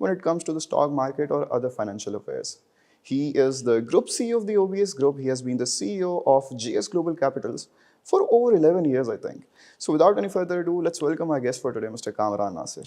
when it comes to the stock market or other financial affairs. He is the Group CEO of the OBS Group. He has been the CEO of GS Global Capitals for over 11 years, I think. So without any further ado, let's welcome our guest for today, Mr. Kamran Nasir.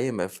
IMF।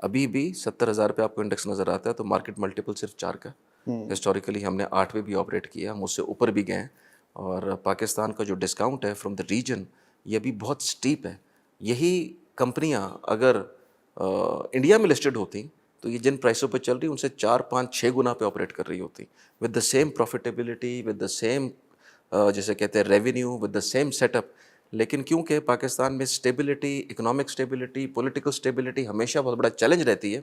ابھی بھی 70,000 پہ آپ کو index نظر آتا ہے تو market multiple صرف 4 کا. ہسٹوریکلی ہم نے 8 پہ بھی آپریٹ کیا, ہم اس سے اوپر بھی گئے ہیں. اور پاکستان کا جو ڈسکاؤنٹ ہے فرام دا ریجن یہ بھی بہت سٹیپ ہے. یہی کمپنیاں اگر انڈیا میں لسٹڈ ہوتی تو یہ جن پرائسوں پہ چل رہی ان سے 4 5 6 گنا پہ آپریٹ کر رہی ہوتی, with the same profitability, with the same جیسے کہتے ہیں revenue, with the same set up. لیکن کیونکہ پاکستان میں stability, economic stability, political stability ہمیشہ بہت بڑا چیلنج رہتی ہے,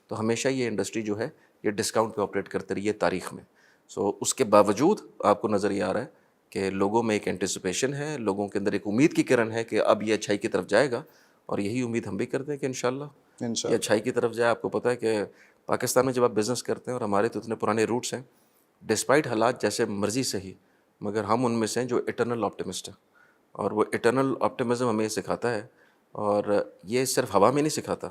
تو ہمیشہ یہ انڈسٹری جو ہے یہ ڈسکاؤنٹ پہ آپریٹ کرتی رہی ہے تاریخ میں. سو اس کے باوجود آپ کو نظر یہ آ رہا ہے کہ لوگوں میں ایک اینٹیسپیشن ہے, لوگوں کے اندر ایک امید کی کرن ہے کہ اب یہ اچھائی کی طرف جائے گا, اور یہی امید ہم بھی کرتے ہیں کہ انشاءاللہ یہ انشاءاللہ. اچھائی کی طرف جائے. آپ کو پتہ ہے کہ پاکستان میں جب آپ بزنس کرتے ہیں, اور ہمارے تو اتنے پرانے روٹس ہیں, ڈسپائٹ حالات جیسے مرضی صحیح, مگر ہم ان میں سے ہیں جو ایٹرنل آپٹیمسٹ ہیں, اور وہ ایٹرنل آپٹیمزم ہمیں یہ سکھاتا ہے, اور یہ صرف ہوا میں نہیں سکھاتا.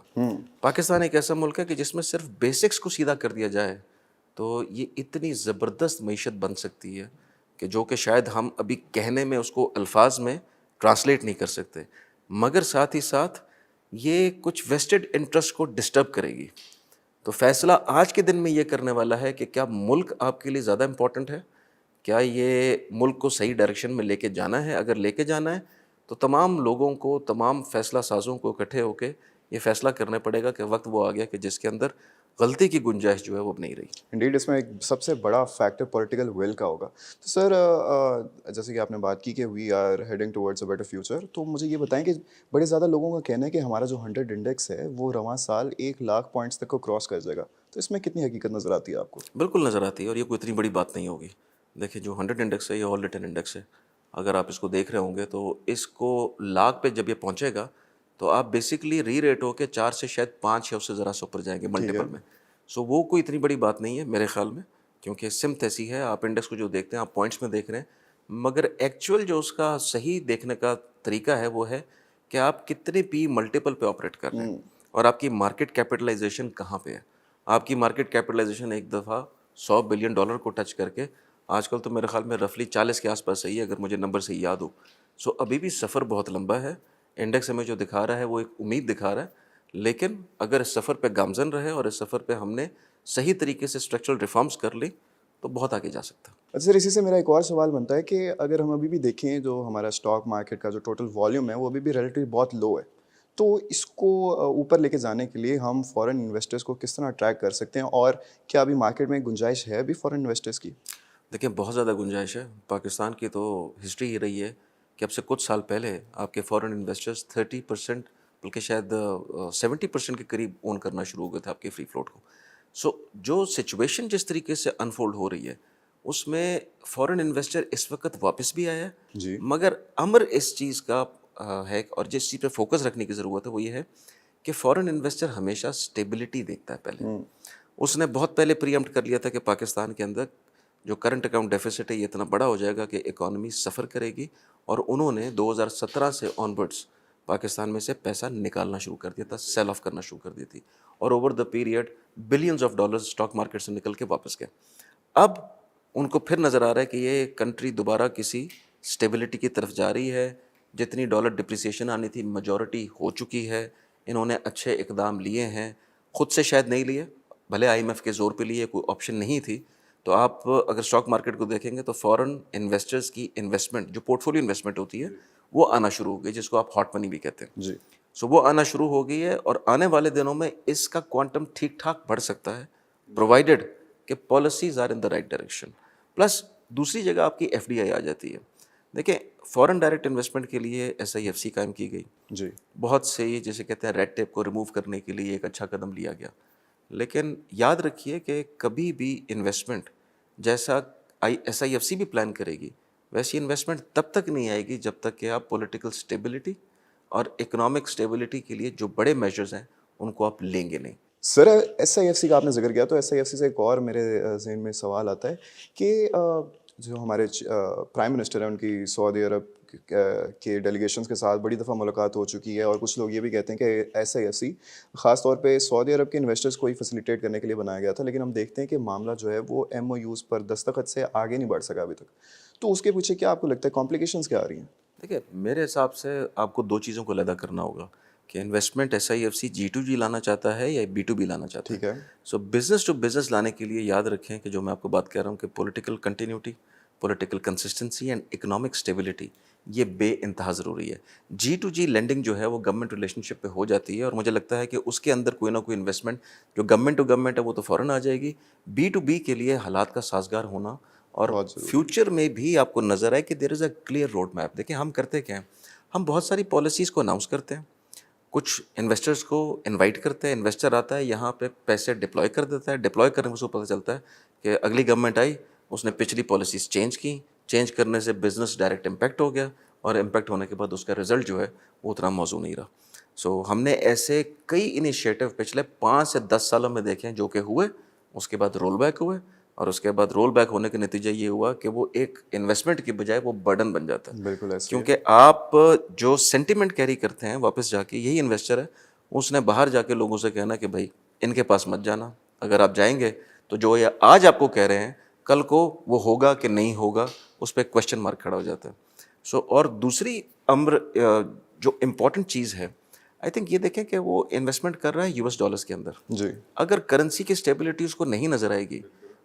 پاکستان ایک ایسا ملک ہے کہ جس میں صرف بیسکس کو سیدھا کر دیا جائے تو یہ اتنی زبردست معیشت بن سکتی ہے کہ جو کہ شاید ہم ابھی کہنے میں اس کو الفاظ میں ٹرانسلیٹ نہیں کر سکتے, مگر ساتھ ہی ساتھ یہ کچھ ویسٹڈ انٹرسٹ کو ڈسٹرب کرے گی. تو فیصلہ آج کے دن میں یہ کرنے والا ہے کہ کیا ملک آپ کے لیے زیادہ امپورٹنٹ ہے, کیا یہ ملک کو صحیح ڈائریکشن میں لے کے جانا ہے. اگر لے کے جانا ہے تو تمام لوگوں کو, تمام فیصلہ سازوں کو اکٹھے ہو کے یہ فیصلہ کرنا پڑے گا کہ وقت وہ آ گیا کہ جس کے اندر غلطی کی گنجائش جو ہے وہ اب نہیں رہی. انڈیڈ اس میں ایک سب سے بڑا فیکٹر پولیٹیکل ول کا ہوگا. تو سر جیسے کہ آپ نے بات کی کہ we are heading towards a better future, تو مجھے یہ بتائیں کہ بڑے زیادہ لوگوں کا کہنا ہے کہ ہمارا جو 100 انڈیکس ہے وہ رواں سال 1,00,000 پوائنٹس تک کو کراس کر جائے گا. تو اس میں کتنی حقیقت نظر آتی ہے آپ کو؟ بالکل نظر آتی ہے, اور یہ کوئی اتنی بڑی بات نہیں ہوگی. دیکھیں جو 100 انڈیکس ہے یہ آل ریٹن انڈیکس ہے. اگر آپ اس کو دیکھ رہے ہوں گے تو اس کو لاکھ پہ جب یہ پہنچے گا تو آپ بیسکلی ری ریٹ ہو کے 4 سے شاید 5 یا اس سے ذرا سا اوپر جائیں گے ملٹیپل میں. سو وہ کوئی اتنی بڑی بات نہیں ہے میرے خیال میں, کیونکہ سمت ایسی ہے. آپ انڈیکس کو جو دیکھتے ہیں آپ پوائنٹس میں دیکھ رہے ہیں, مگر ایکچوئل جو اس کا صحیح دیکھنے کا طریقہ ہے وہ ہے کہ آپ کتنے پی ملٹیپل پہ آپریٹ کر رہے ہیں, اور آپ کی مارکیٹ کیپٹلائزیشن کہاں پہ ہے. آپ کی مارکیٹ کیپٹلائزیشن ایک دفعہ $100 بلین کو ٹچ کر کے آج کل تو میرے خیال میں رفلی 40 کے آس پاس صحیح ہے اگر مجھے نمبر صحیح یاد ہو. سو ابھی بھی سفر بہت لمبا ہے. انڈیکس ہمیں جو دکھا رہا ہے وہ ایک امید دکھا رہا ہے, لیکن اگر اس سفر پہ گامزن رہے اور اس سفر پہ ہم نے صحیح طریقے سے اسٹرکچرل ریفارمز کر لی تو بہت آگے جا سکتا. اچھا سر, اسی سے میرا ایک اور سوال بنتا ہے کہ اگر ہم ابھی بھی دیکھیں جو ہمارا اسٹاک مارکیٹ کا جو ٹوٹل والیوم ہے وہ ابھی بھی ریلیٹیولی بہت لو ہے, تو اس کو اوپر لے کے جانے کے لیے ہم فورن انویسٹرز کو کس طرح اٹریکٹ کر سکتے ہیں, اور کیا ابھی مارکیٹ میں گنجائش ہے ابھی فورن انویسٹرز کی؟ دیکھیں بہت زیادہ گنجائش ہے. پاکستان کی تو ہسٹری یہ رہی ہے کہ اب سے کچھ سال پہلے آپ کے فورن انویسٹرز 30% بلکہ شاید 70% کے قریب اون کرنا شروع ہو گئے تھے آپ کے فری فلوٹ کو. سو جو سچویشن جس طریقے سے انفولڈ ہو رہی ہے اس میں فورن انویسٹر اس وقت واپس بھی آیا ہے, جی مگر امر اس چیز کا ہے, اور جس چیز پہ فوکس رکھنے کی ضرورت ہے وہ یہ ہے کہ فورن انویسٹر ہمیشہ اسٹیبلٹی دیکھتا ہے. پہلے اس نے بہت پہلے پری ایمپٹ کر لیا تھا کہ پاکستان کے اندر جو کرنٹ اکاؤنٹ ڈیفیسٹ ہے یہ اتنا بڑا ہو جائے گا کہ اکانومی سفر کرے گی, اور انہوں نے 2017 سے آن ورڈس پاکستان میں سے پیسہ نکالنا شروع کر دیا تھا, سیل آف کرنا شروع کر دی تھی, اور over the period billions of dollars stock market سے نکل کے واپس گئے. اب ان کو پھر نظر آ رہا ہے کہ یہ کنٹری دوبارہ کسی اسٹیبلٹی کی طرف جا رہی ہے. جتنی ڈالر ڈپریسیشن آنی تھی میجورٹی ہو چکی ہے. انہوں نے اچھے اقدام لیے ہیں, خود سے شاید نہیں لیے, بھلے آئی ایم ایف کے زور پہ لیے, کوئی آپشن نہیں تھی. تو آپ اگر اسٹاک مارکیٹ کو دیکھیں گے تو فورن انویسٹرز کی انویسٹمنٹ جو پورٹ فولیو انویسٹمنٹ ہوتی ہے وہ آنا شروع ہو گئی, جس کو آپ ہاٹ منی بھی کہتے ہیں. جی سو وہ آنا شروع ہو گئی ہے, اور آنے والے دنوں میں اس کا کوانٹم ٹھیک ٹھاک بڑھ سکتا ہے, پرووائڈیڈ کہ policies are in the right direction. Plus دوسری جگہ آپ کی ایف ڈی آئی آ جاتی ہے. دیکھیں فورن ڈائریکٹ انویسٹمنٹ کے لیے ایس آئی ایف سی قائم کی گئی, جی بہت سے جیسے کہتے ہیں ریڈ ٹیپ کو ریموو کرنے کے لیے ایک اچھا قدم لیا گیا. لیکن یاد رکھیے کہ کبھی بھی انویسٹمنٹ جیسا ایس آئی ایف سی بھی پلان کرے گی ویسی انویسٹمنٹ تب تک نہیں آئے گی جب تک کہ آپ پولیٹیکل اسٹیبلٹی اور اکنامک اسٹیبلٹی کے لیے جو بڑے میجرز ہیں ان کو آپ لیں گے نہیں. سر, ایس آئی ایف سی کا آپ نے ذکر کیا تو ایس آئی ایف سی سے ایک اور میرے ذہن میں سوال آتا ہے کہ جو ہمارے پرائم منسٹر ہیں ان کی سعودی عرب کے ڈیلیگیشنز کے ساتھ بڑی دفعہ ملاقات ہو چکی ہے, اور کچھ لوگ یہ بھی کہتے ہیں کہ ایس آئی ایف سی خاص طور پہ سعودی عرب کے انویسٹرز کو ہی فیسیلیٹیٹ کرنے کے لیے بنایا گیا تھا, لیکن ہم دیکھتے ہیں کہ معاملہ جو ہے وہ ایم او یوز پر دستخط سے آگے نہیں بڑھ سکا ابھی تک. تو اس کے پیچھے کیا آپ کو لگتا ہے کمپلیکیشنز کیا آ رہی ہیں؟ دیکھیے میرے حساب سے آپ کو دو چیزوں کو علیحدہ کرنا ہوگا. کہ انویسٹمنٹ SIFC G2G لانا چاہتا ہے یا B2B لانا چاہتا ہے. ٹھیک ہے. سو بزنس ٹو بزنس لانے کے لیے یاد رکھیں کہ جو میں آپ کو بات کہہ رہا ہوں کہ political continuity, political consistency and economic stability یہ بے انتہا ضروری ہے. G2G لینڈنگ جو ہے وہ گورنمنٹ ریلیشن شپ پہ ہو جاتی ہے اور مجھے لگتا ہے کہ اس کے اندر کوئی نہ کوئی انویسٹمنٹ جو گورنمنٹ ٹو گورنمنٹ ہے وہ تو فوراً آ جائے گی. B2B کے لیے حالات کا سازگار ہونا اور فیوچر میں بھی آپ کو نظر آئے کہ دیر از اے کلیئر روڈ میپ. دیکھیں ہم کرتے کیا ہیں, ہم بہت ساری پالیسیز کو اناؤنس کرتے ہیں, کچھ انویسٹرز کو انوائٹ کرتے ہیں, انویسٹر آتا ہے یہاں پہ پیسے ڈپلوائے کر دیتا ہے, ڈپلوائے کرنے میں اس کو پتہ چلتا ہے کہ اگلی گورنمنٹ آئی, اس نے پچھلی پالیسیز چینج کی, چینج کرنے سے بزنس ڈائریکٹ امپیکٹ ہو گیا اور امپیکٹ ہونے کے بعد اس کا رزلٹ جو ہے وہ اتنا موزوں نہیں رہا. سو ہم نے ایسے کئی انیشیٹو پچھلے 5 سے 10 سالوں میں دیکھے ہیں جو کہ ہوئے, اس کے بعد رول بیک ہوئے اور اس کے بعد رول بیک ہونے کا نتیجہ یہ ہوا کہ وہ ایک انویسٹمنٹ کی بجائے وہ برڈن بن جاتا ہے. بالکل ایسے. کیونکہ آپ جو سینٹیمنٹ کیری کرتے ہیں واپس جا کے, یہی انویسٹر ہے, اس نے باہر جا کے لوگوں سے کہنا کہ بھائی ان کے پاس مت جانا, اگر آپ جائیں گے تو جو یہ آج آپ کو کہہ رہے ہیں کل کو وہ ہوگا کہ نہیں ہوگا, اس پہ کویشچن مارک کھڑا ہو جاتا ہے. سو اور دوسری امر جو امپورٹنٹ چیز ہے, آئی تھنک یہ دیکھیں کہ وہ انویسٹمنٹ کر رہا ہے US ڈالرس کے اندر. جی. اگر کرنسی کی اسٹیبلٹی اس کو نہیں نظر آئے گی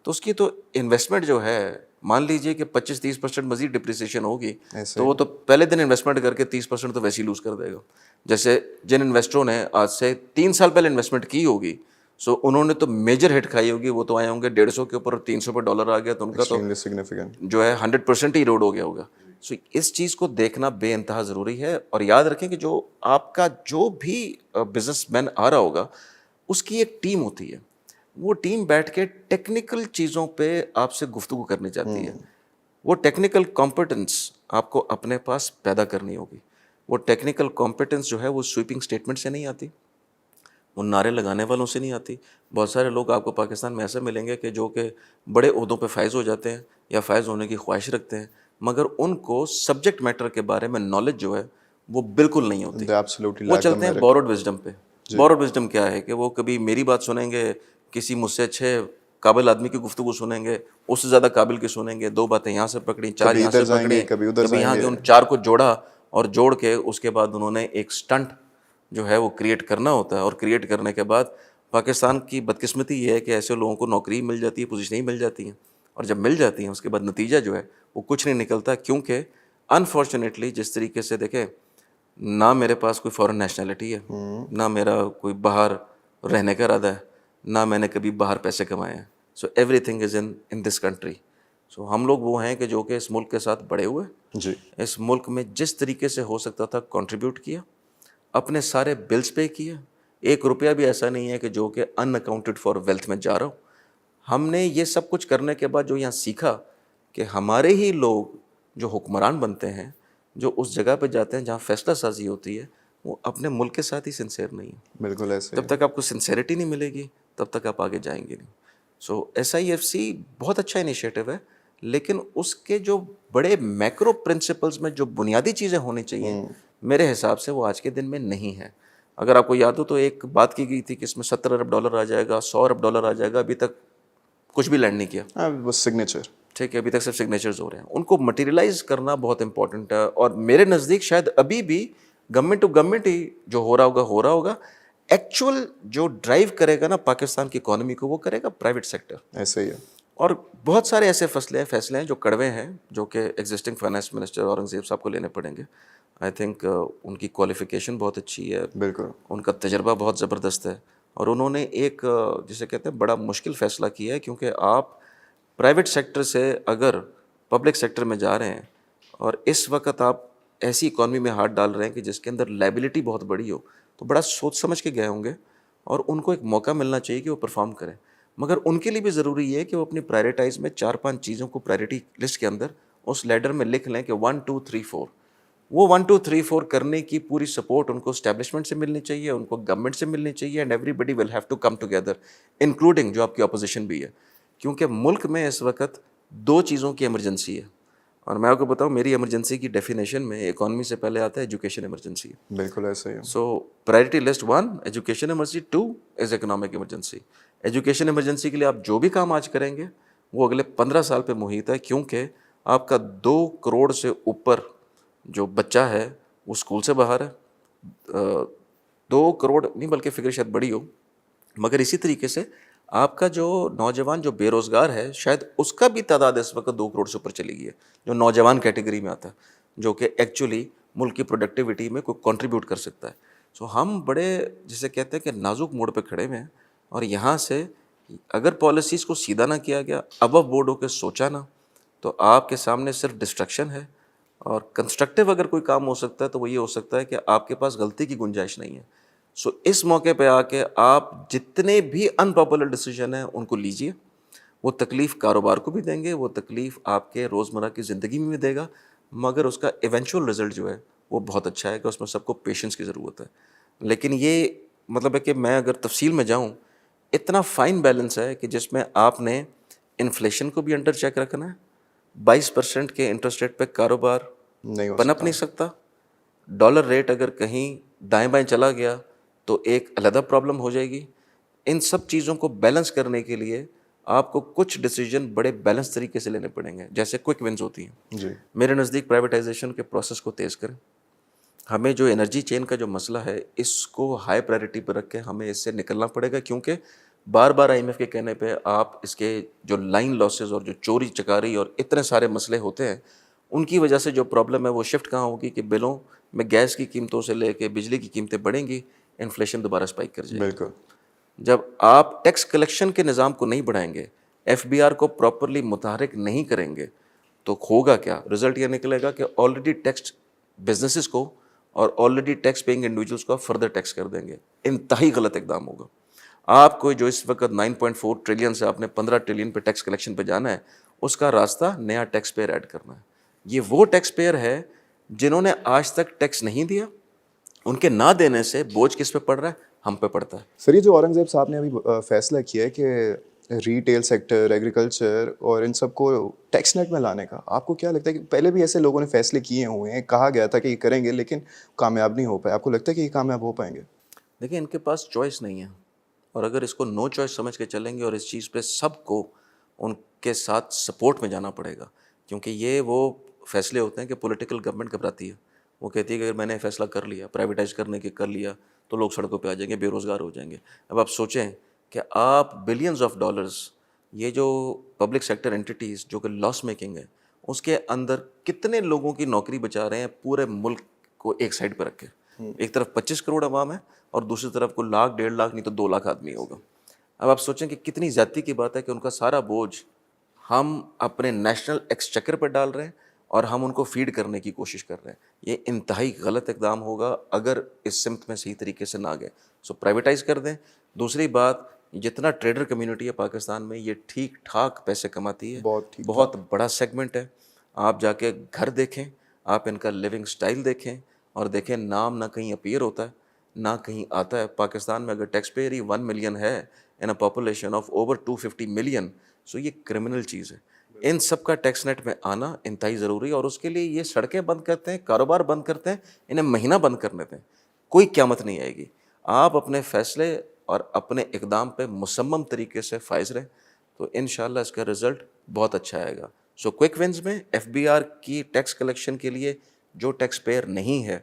تو اس کی تو انویسٹمنٹ جو ہے, مان لیجئے کہ 25-30% مزید ڈپریسیشن ہوگی تو وہ تو پہلے دن انویسٹمنٹ کر کے 30% تو ویسے ہی لوز کر دے گا. جیسے جن انویسٹروں نے آج سے 3 سال پہلے انویسٹمنٹ کی ہوگی, سو انہوں نے تو میجر ہٹ کھائی ہوگی, وہ تو آئے ہوں گے 150 کے اوپر اور 300 پہ ڈالر آ گیا تو ان کا تو جو ہے 100% ہی روڈ ہو گیا ہوگا. سو اس چیز کو دیکھنا بے انتہا ضروری ہے. اور یاد رکھیں کہ جو آپ کا جو بھی بزنس مین آ رہا ہوگا اس کی ایک ٹیم ہوتی ہے, وہ ٹیم بیٹھ کے ٹیکنیکل چیزوں پہ آپ سے گفتگو کرنی چاہتی ہے. وہ ٹیکنیکل کمپٹنس آپ کو اپنے پاس پیدا کرنی ہوگی. وہ ٹیکنیکل کمپٹنس جو ہے وہ سویپنگ اسٹیٹمنٹ سے نہیں آتی, وہ نعرے لگانے والوں سے نہیں آتی. بہت سارے لوگ آپ کو پاکستان میں ایسے ملیں گے کہ جو کہ بڑے عہدوں پہ فائز ہو جاتے ہیں یا فائز ہونے کی خواہش رکھتے ہیں, مگر ان کو سبجیکٹ میٹر کے بارے میں نالج جو ہے وہ بالکل نہیں ہوتی. وہ چلتے ہیں بورڈ وزڈم پہ. بورڈ وزڈم کیا ہے کہ وہ کبھی میری بات سنیں گے, کسی مجھ سے اچھے قابل آدمی کی گفتگو سنیں گے, اس سے زیادہ قابل کی سنیں گے, 2 باتیں یہاں سے پکڑیں, 4 یہاں سے پکڑیں, کبھی یہاں کے ان 4 کو جوڑا اور جوڑ کے اس کے بعد انہوں نے ایک سٹنٹ جو ہے وہ کریٹ کرنا ہوتا ہے. اور کریٹ کرنے کے بعد پاکستان کی بدقسمتی یہ ہے کہ ایسے لوگوں کو نوکری مل جاتی ہے, پوزیشنیں مل جاتی ہیں, اور جب مل جاتی ہیں اس کے بعد نتیجہ جو ہے وہ کچھ نہیں نکلتا. کیونکہ انفارچونیٹلی جس طریقے سے دیکھیں, نہ میرے پاس کوئی فورن نیشنلٹی ہے, نہ میرا کوئی باہر رہنے کا ارادہ ہے, نہ میں نے کبھی باہر پیسے کمائے ہیں. So everything is in this country. So ہم لوگ وہ ہیں کہ جو کہ اس ملک کے ساتھ بڑے ہوئے, جی. اس ملک میں جس طریقے سے ہو سکتا تھا کنٹریبیوٹ کیا, اپنے سارے بلز پے کیے. 1 روپیہ بھی ایسا نہیں ہے کہ جو کہ ان اکاؤنٹڈ فار ویلتھ میں جا رہا ہو. ہم نے یہ سب کچھ کرنے کے بعد جو یہاں سیکھا کہ ہمارے ہی لوگ جو حکمران بنتے ہیں, جو اس جگہ پہ جاتے ہیں جہاں فیصلہ سازی ہوتی ہے, وہ اپنے ملک کے ساتھ ہی سنسیئر نہیں ہیں. بالکل ایسے. جب تک آپ کو سنسیئرٹی نہیں ملے گی تب تک آپ آگے جائیں گے نہیں. سو SIFC بہت اچھا انیشیٹو ہے, لیکن اس کے جو بڑے میکرو پرنسپلز میں جو بنیادی چیزیں ہونی چاہیے میرے حساب سے وہ آج کے دن میں نہیں ہے. اگر آپ کو یاد ہو تو ایک بات کی گئی تھی کہ اس میں $70 ارب آ جائے گا, $100 ارب آ جائے گا, ابھی تک کچھ بھی لینڈ نہیں کیا. بس سگنیچر. ٹھیک ہے, ابھی تک صرف سگنیچرز ہو رہے ہیں. ان کو مٹیریلائز کرنا بہت امپورٹنٹ ہے, اور میرے نزدیک شاید ابھی بھی گورنمنٹ ٹو گورنمنٹ ہی جو ہو رہا ہوگا. ایکچوئل جو ڈرائیو کرے گا نا پاکستان کی اکانومی کو, وہ کرے گا پرائیویٹ سیکٹر. ایسے ہی ہے. اور بہت سارے ایسے فیصلے ہیں جو کڑوے ہیں, جو کہ ایگزسٹنگ فائنانس منسٹر اورنگزیب صاحب کو لینے پڑیں گے. آئی تھنک ان کی کوالیفیکیشن بہت اچھی ہے, بالکل ان کا تجربہ بہت زبردست ہے, اور انہوں نے ایک جسے کہتے ہیں بڑا مشکل فیصلہ کیا ہے. کیونکہ آپ پرائیویٹ سیکٹر سے اگر پبلک سیکٹر میں جا رہے ہیں, اور اس وقت آپ ایسی اکانومی میں ہاتھ ڈال رہے ہیں کہ جس کے اندر لائبلٹی بہت بڑی ہو, تو بڑا سوچ سمجھ کے گئے ہوں گے, اور ان کو ایک موقع ملنا چاہیے کہ وہ پرفارم کریں. مگر ان کے لیے بھی ضروری ہے کہ وہ اپنی پرائرٹائز میں 4-5 چیزوں کو پرائرٹی لسٹ کے اندر اس لیڈر میں لکھ لیں کہ 1 2 3 4. وہ 1 2 3 4 کرنے کی پوری سپورٹ ان کو اسٹیبلشمنٹ سے ملنی چاہیے, ان کو گورنمنٹ سے ملنی چاہیے, and everybody will have to come together, including جو آپ کی اپوزیشن بھی ہے. کیونکہ ملک میں اس وقت 2 چیزوں کی ایمرجنسی ہے, اور میں آپ کو بتاؤں میری ایمرجنسی کی ڈیفینیشن میں اکانومی سے پہلے آتا ہے ایجوکیشن ایمرجنسی. بالکل ایسے ہی ہے. So priority list 1 education emergency, 2 is economic emergency. Education emergency کے لیے آپ جو بھی کام آج کریں گے وہ اگلے 15 سال پہ محیط ہے, کیونکہ آپ کا 2 کروڑ سے اوپر جو بچہ ہے وہ اسکول سے باہر ہے, 2 کروڑ نہیں بلکہ فگر شاید بڑی ہو، مگر اسی طریقے سے آپ کا جو نوجوان جو بے روزگار ہے شاید اس کا بھی تعداد اس وقت 2 کروڑ سے اوپر چلی گئی ہے، جو نوجوان کیٹیگری میں آتا ہے، جو کہ ایکچولی ملک کی پروڈکٹیوٹی میں کوئی کنٹریبیوٹ کر سکتا ہے. سو ہم بڑے جسے کہتے ہیں کہ نازک موڑ پہ کھڑے ہوئے ہیں، اور یہاں سے اگر پالیسیز کو سیدھا نہ کیا گیا، ابو بورڈ ہو کے سوچا نہ، تو آپ کے سامنے صرف ڈسٹرکشن ہے. اور کنسٹرکٹیو اگر کوئی کام ہو سکتا ہے تو وہ یہ ہو سکتا ہے کہ آپ کے پاس غلطی کی گنجائش نہیں ہے. سو اس موقع پہ آ کے آپ جتنے بھی ان پاپولر ڈیسیجن ہیں ان کو لیجئے. وہ تکلیف کاروبار کو بھی دیں گے، وہ تکلیف آپ کے روزمرہ کی زندگی میں بھی دے گا، مگر اس کا ایونچوئل رزلٹ جو ہے وہ بہت اچھا ہے کہ اس میں سب کو پیشنس کی ضرورت ہے. لیکن یہ مطلب ہے کہ میں اگر تفصیل میں جاؤں، اتنا فائن بیلنس ہے کہ جس میں آپ نے انفلیشن کو بھی انڈر چیک رکھنا ہے. 22% کے انٹرسٹ ریٹ پہ کاروبار نہیں ہو پنپ سکتا. نہیں سکتا. ڈالر ریٹ اگر کہیں دائیں بائیں چلا گیا تو ایک علیحدہ پرابلم ہو جائے گی. ان سب چیزوں کو بیلنس کرنے کے لیے آپ کو کچھ ڈیسیجن بڑے بیلنس طریقے سے لینے پڑیں گے، جیسے کوئک ونز ہوتی ہیں. جی میرے نزدیک پرائیویٹائزیشن کے پروسیس کو تیز کریں. ہمیں جو انرجی چین کا جو مسئلہ ہے اس کو ہائی پرائرٹی پر رکھ کے ہمیں اس سے نکلنا پڑے گا، کیونکہ بار بار آئی ایم ایف کے کہنے پہ آپ اس کے جو لائن لاسز اور جو چوری چکاری اور اتنے سارے مسئلے ہوتے ہیں، ان کی وجہ سے جو پرابلم ہے وہ شفٹ کہاں ہوگی کہ بلوں میں گیس کی قیمتوں سے لے کے بجلی کی قیمتیں بڑھیں گی، انفلیشن دوبارہ اسپائک کر جائے گی. بالکل. جب آپ ٹیکس کلیکشن کے نظام کو نہیں بڑھائیں گے، ایف بی آر کو پراپرلی متحرک نہیں کریں گے، تو ہوگا کیا؟ رزلٹ یہ نکلے گا کہ آلریڈی ٹیکس بزنسز کو اور آلریڈی ٹیکس پیئنگ انڈیویجولس کو فردر ٹیکس کر دیں گے. انتہائی غلط اقدام ہوگا. آپ کو جو اس وقت 9.4 ٹریلین سے آپ نے 15 ٹریلین پہ ٹیکس کلیکشن پہ جانا ہے، اس کا راستہ نیا ٹیکس پیئر ایڈ کرنا ہے. یہ وہ ٹیکس پیئر ہے جنہوں نے آج تک ٹیکس نہیں دیا، ان کے نہ دینے سے بوجھ کس پہ پڑ رہا ہے؟ ہم پہ پڑتا ہے. سر یہ جو اورنگزیب صاحب نے ابھی فیصلہ کیا ہے کہ ریٹیل سیکٹر، ایگریکلچر اور ان سب کو ٹیکس نیٹ میں لانے کا، آپ کو کیا لگتا ہے کہ پہلے بھی ایسے لوگوں نے فیصلے کیے ہوئے ہیں، کہا گیا تھا کہ یہ کریں گے لیکن کامیاب نہیں ہو پائے، آپ کو لگتا ہے کہ یہ کامیاب ہو پائیں گے؟ دیکھیں ان کے پاس چوائس نہیں ہے، اور اگر اس کو نو چوائس سمجھ کے چلیں گے اور اس چیز پہ سب کو ان کے ساتھ سپورٹ میں جانا پڑے گا، کیونکہ یہ وہ فیصلے ہوتے ہیں کہ پولیٹیکل گورنمنٹ گھبراتی ہے. وہ کہتی ہے کہ اگر میں نے فیصلہ کر لیا، پرائیویٹائز کرنے کے کر لیا، تو لوگ سڑکوں پہ آ جائیں گے، بے روزگار ہو جائیں گے. اب آپ سوچیں کہ آپ بلینز آف ڈالرز، یہ جو پبلک سیکٹر انٹیٹیز جو کہ لاس میکنگ ہے، اس کے اندر کتنے لوگوں کی نوکری بچا رہے ہیں پورے ملک کو ایک سائڈ پہ رکھ کے. ایک طرف 25 کروڑ عوام ہے اور دوسری طرف کو 1,00,000 1,50,000 نہیں تو 2 لاکھ آدمی ہوگا. اب آپ سوچیں کہ کتنی زیادتی کی بات ہے کہ ان کا سارا بوجھ ہم اپنے نیشنل ایکسچیکر پہ ڈال رہے ہیں اور ہم ان کو فیڈ کرنے کی کوشش کر رہے ہیں. یہ انتہائی غلط اقدام ہوگا اگر اس سمت میں صحیح طریقے سے نہ گئے. سو پرائیویٹائز کر دیں. دوسری بات، جتنا ٹریڈر کمیونٹی ہے پاکستان میں، یہ ٹھیک ٹھاک پیسے کماتی ہے، بہت ٹھیک بہت بڑا سیگمنٹ ہے. آپ جا کے گھر دیکھیں، آپ ان کا لیونگ سٹائل دیکھیں، اور دیکھیں نام نہ کہیں اپیئر ہوتا ہے نہ کہیں آتا ہے. پاکستان میں اگر ٹیکس پیئر ہی 1 ملین ہے in a population of over 250 million, so یہ کرمنل چیز ہے. ان سب کا ٹیکس نیٹ میں آنا انتہائی ضروری ہے، اور اس کے لیے یہ سڑکیں بند کرتے ہیں، کاروبار بند کرتے ہیں، انہیں مہینہ بند کرنے دیں، کوئی قیامت نہیں آئے گی. آپ اپنے فیصلے اور اپنے اقدام پہ مصمم طریقے سے فائز رہیں تو انشاءاللہ اس کا رزلٹ بہت اچھا آئے گا. سو کوئک ونز میں ایف بی آر کی ٹیکس کلیکشن کے لیے جو ٹیکس پیئر نہیں ہے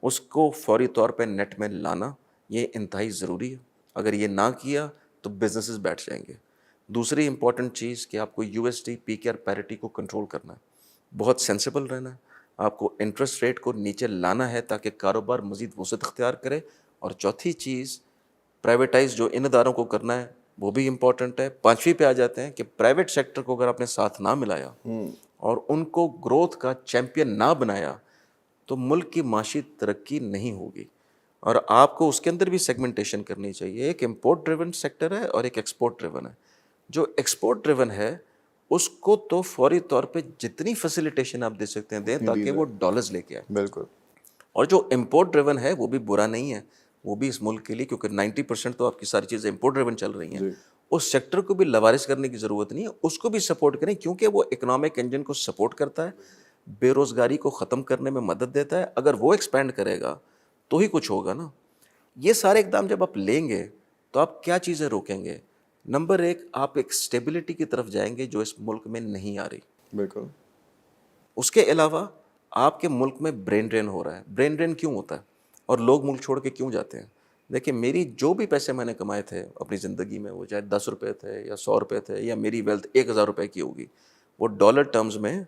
اس کو فوری طور پہ نیٹ میں لانا یہ انتہائی ضروری ہے. اگر یہ نہ کیا تو بزنسز بیٹھ جائیں گے. دوسری امپورٹنٹ چیز کہ آپ کو یو ایس ڈی پی کے آر پیرٹی کو کنٹرول کرنا ہے، بہت سینسیبل رہنا ہے. آپ کو انٹرسٹ ریٹ کو نیچے لانا ہے تاکہ کاروبار مزید وسعت اختیار کرے. اور چوتھی چیز، پرائیویٹائز جو ان اداروں کو کرنا ہے وہ بھی امپورٹنٹ ہے. پانچویں پہ آ جاتے ہیں کہ پرائیویٹ سیکٹر کو اگر آپ نے ساتھ نہ ملایا اور ان کو گروتھ کا چیمپئن نہ بنایا تو ملک کی معاشی ترقی نہیں ہوگی. اور آپ کو اس کے اندر بھی سیگمنٹیشن کرنی چاہیے. ایک امپورٹ ڈریون سیکٹر ہے اور ایک ایکسپورٹ ڈریون ہے. جو ایکسپورٹ ڈریون ہے اس کو تو فوری طور پہ جتنی فیسیلیٹیشن آپ دے سکتے ہیں دیں تاکہ وہ ڈالرز لے کے آئے. بالکل. اور جو امپورٹ ڈریون ہے وہ بھی برا نہیں ہے، وہ بھی اس ملک کے لیے، کیونکہ 90% تو آپ کی ساری چیزیں امپورٹ ڈریون چل رہی ہیں. اس سیکٹر کو بھی لوارث کرنے کی ضرورت نہیں ہے، اس کو بھی سپورٹ کریں کیونکہ وہ اکنامک انجن کو سپورٹ کرتا ہے، بے روزگاری کو ختم کرنے میں مدد دیتا ہے. اگر وہ ایکسپینڈ کرے گا تو ہی کچھ ہوگا نا. یہ سارے اقدام جب آپ لیں گے تو آپ کیا چیزیں روکیں گے؟ نمبر 1، آپ ایک اسٹیبلٹی کی طرف جائیں گے جو اس ملک میں نہیں آ رہی. بالکل. اس کے علاوہ آپ کے ملک میں برین ڈرین ہو رہا ہے. برین ڈرین کیوں ہوتا ہے اور لوگ ملک چھوڑ کے کیوں جاتے ہیں؟ دیکھیں میری جو بھی پیسے میں نے کمائے تھے اپنی زندگی میں، وہ چاہے 10 روپے تھے یا 100 روپے تھے، یا میری ویلتھ 1000 روپے کی ہوگی، وہ ڈالر ٹرمز میں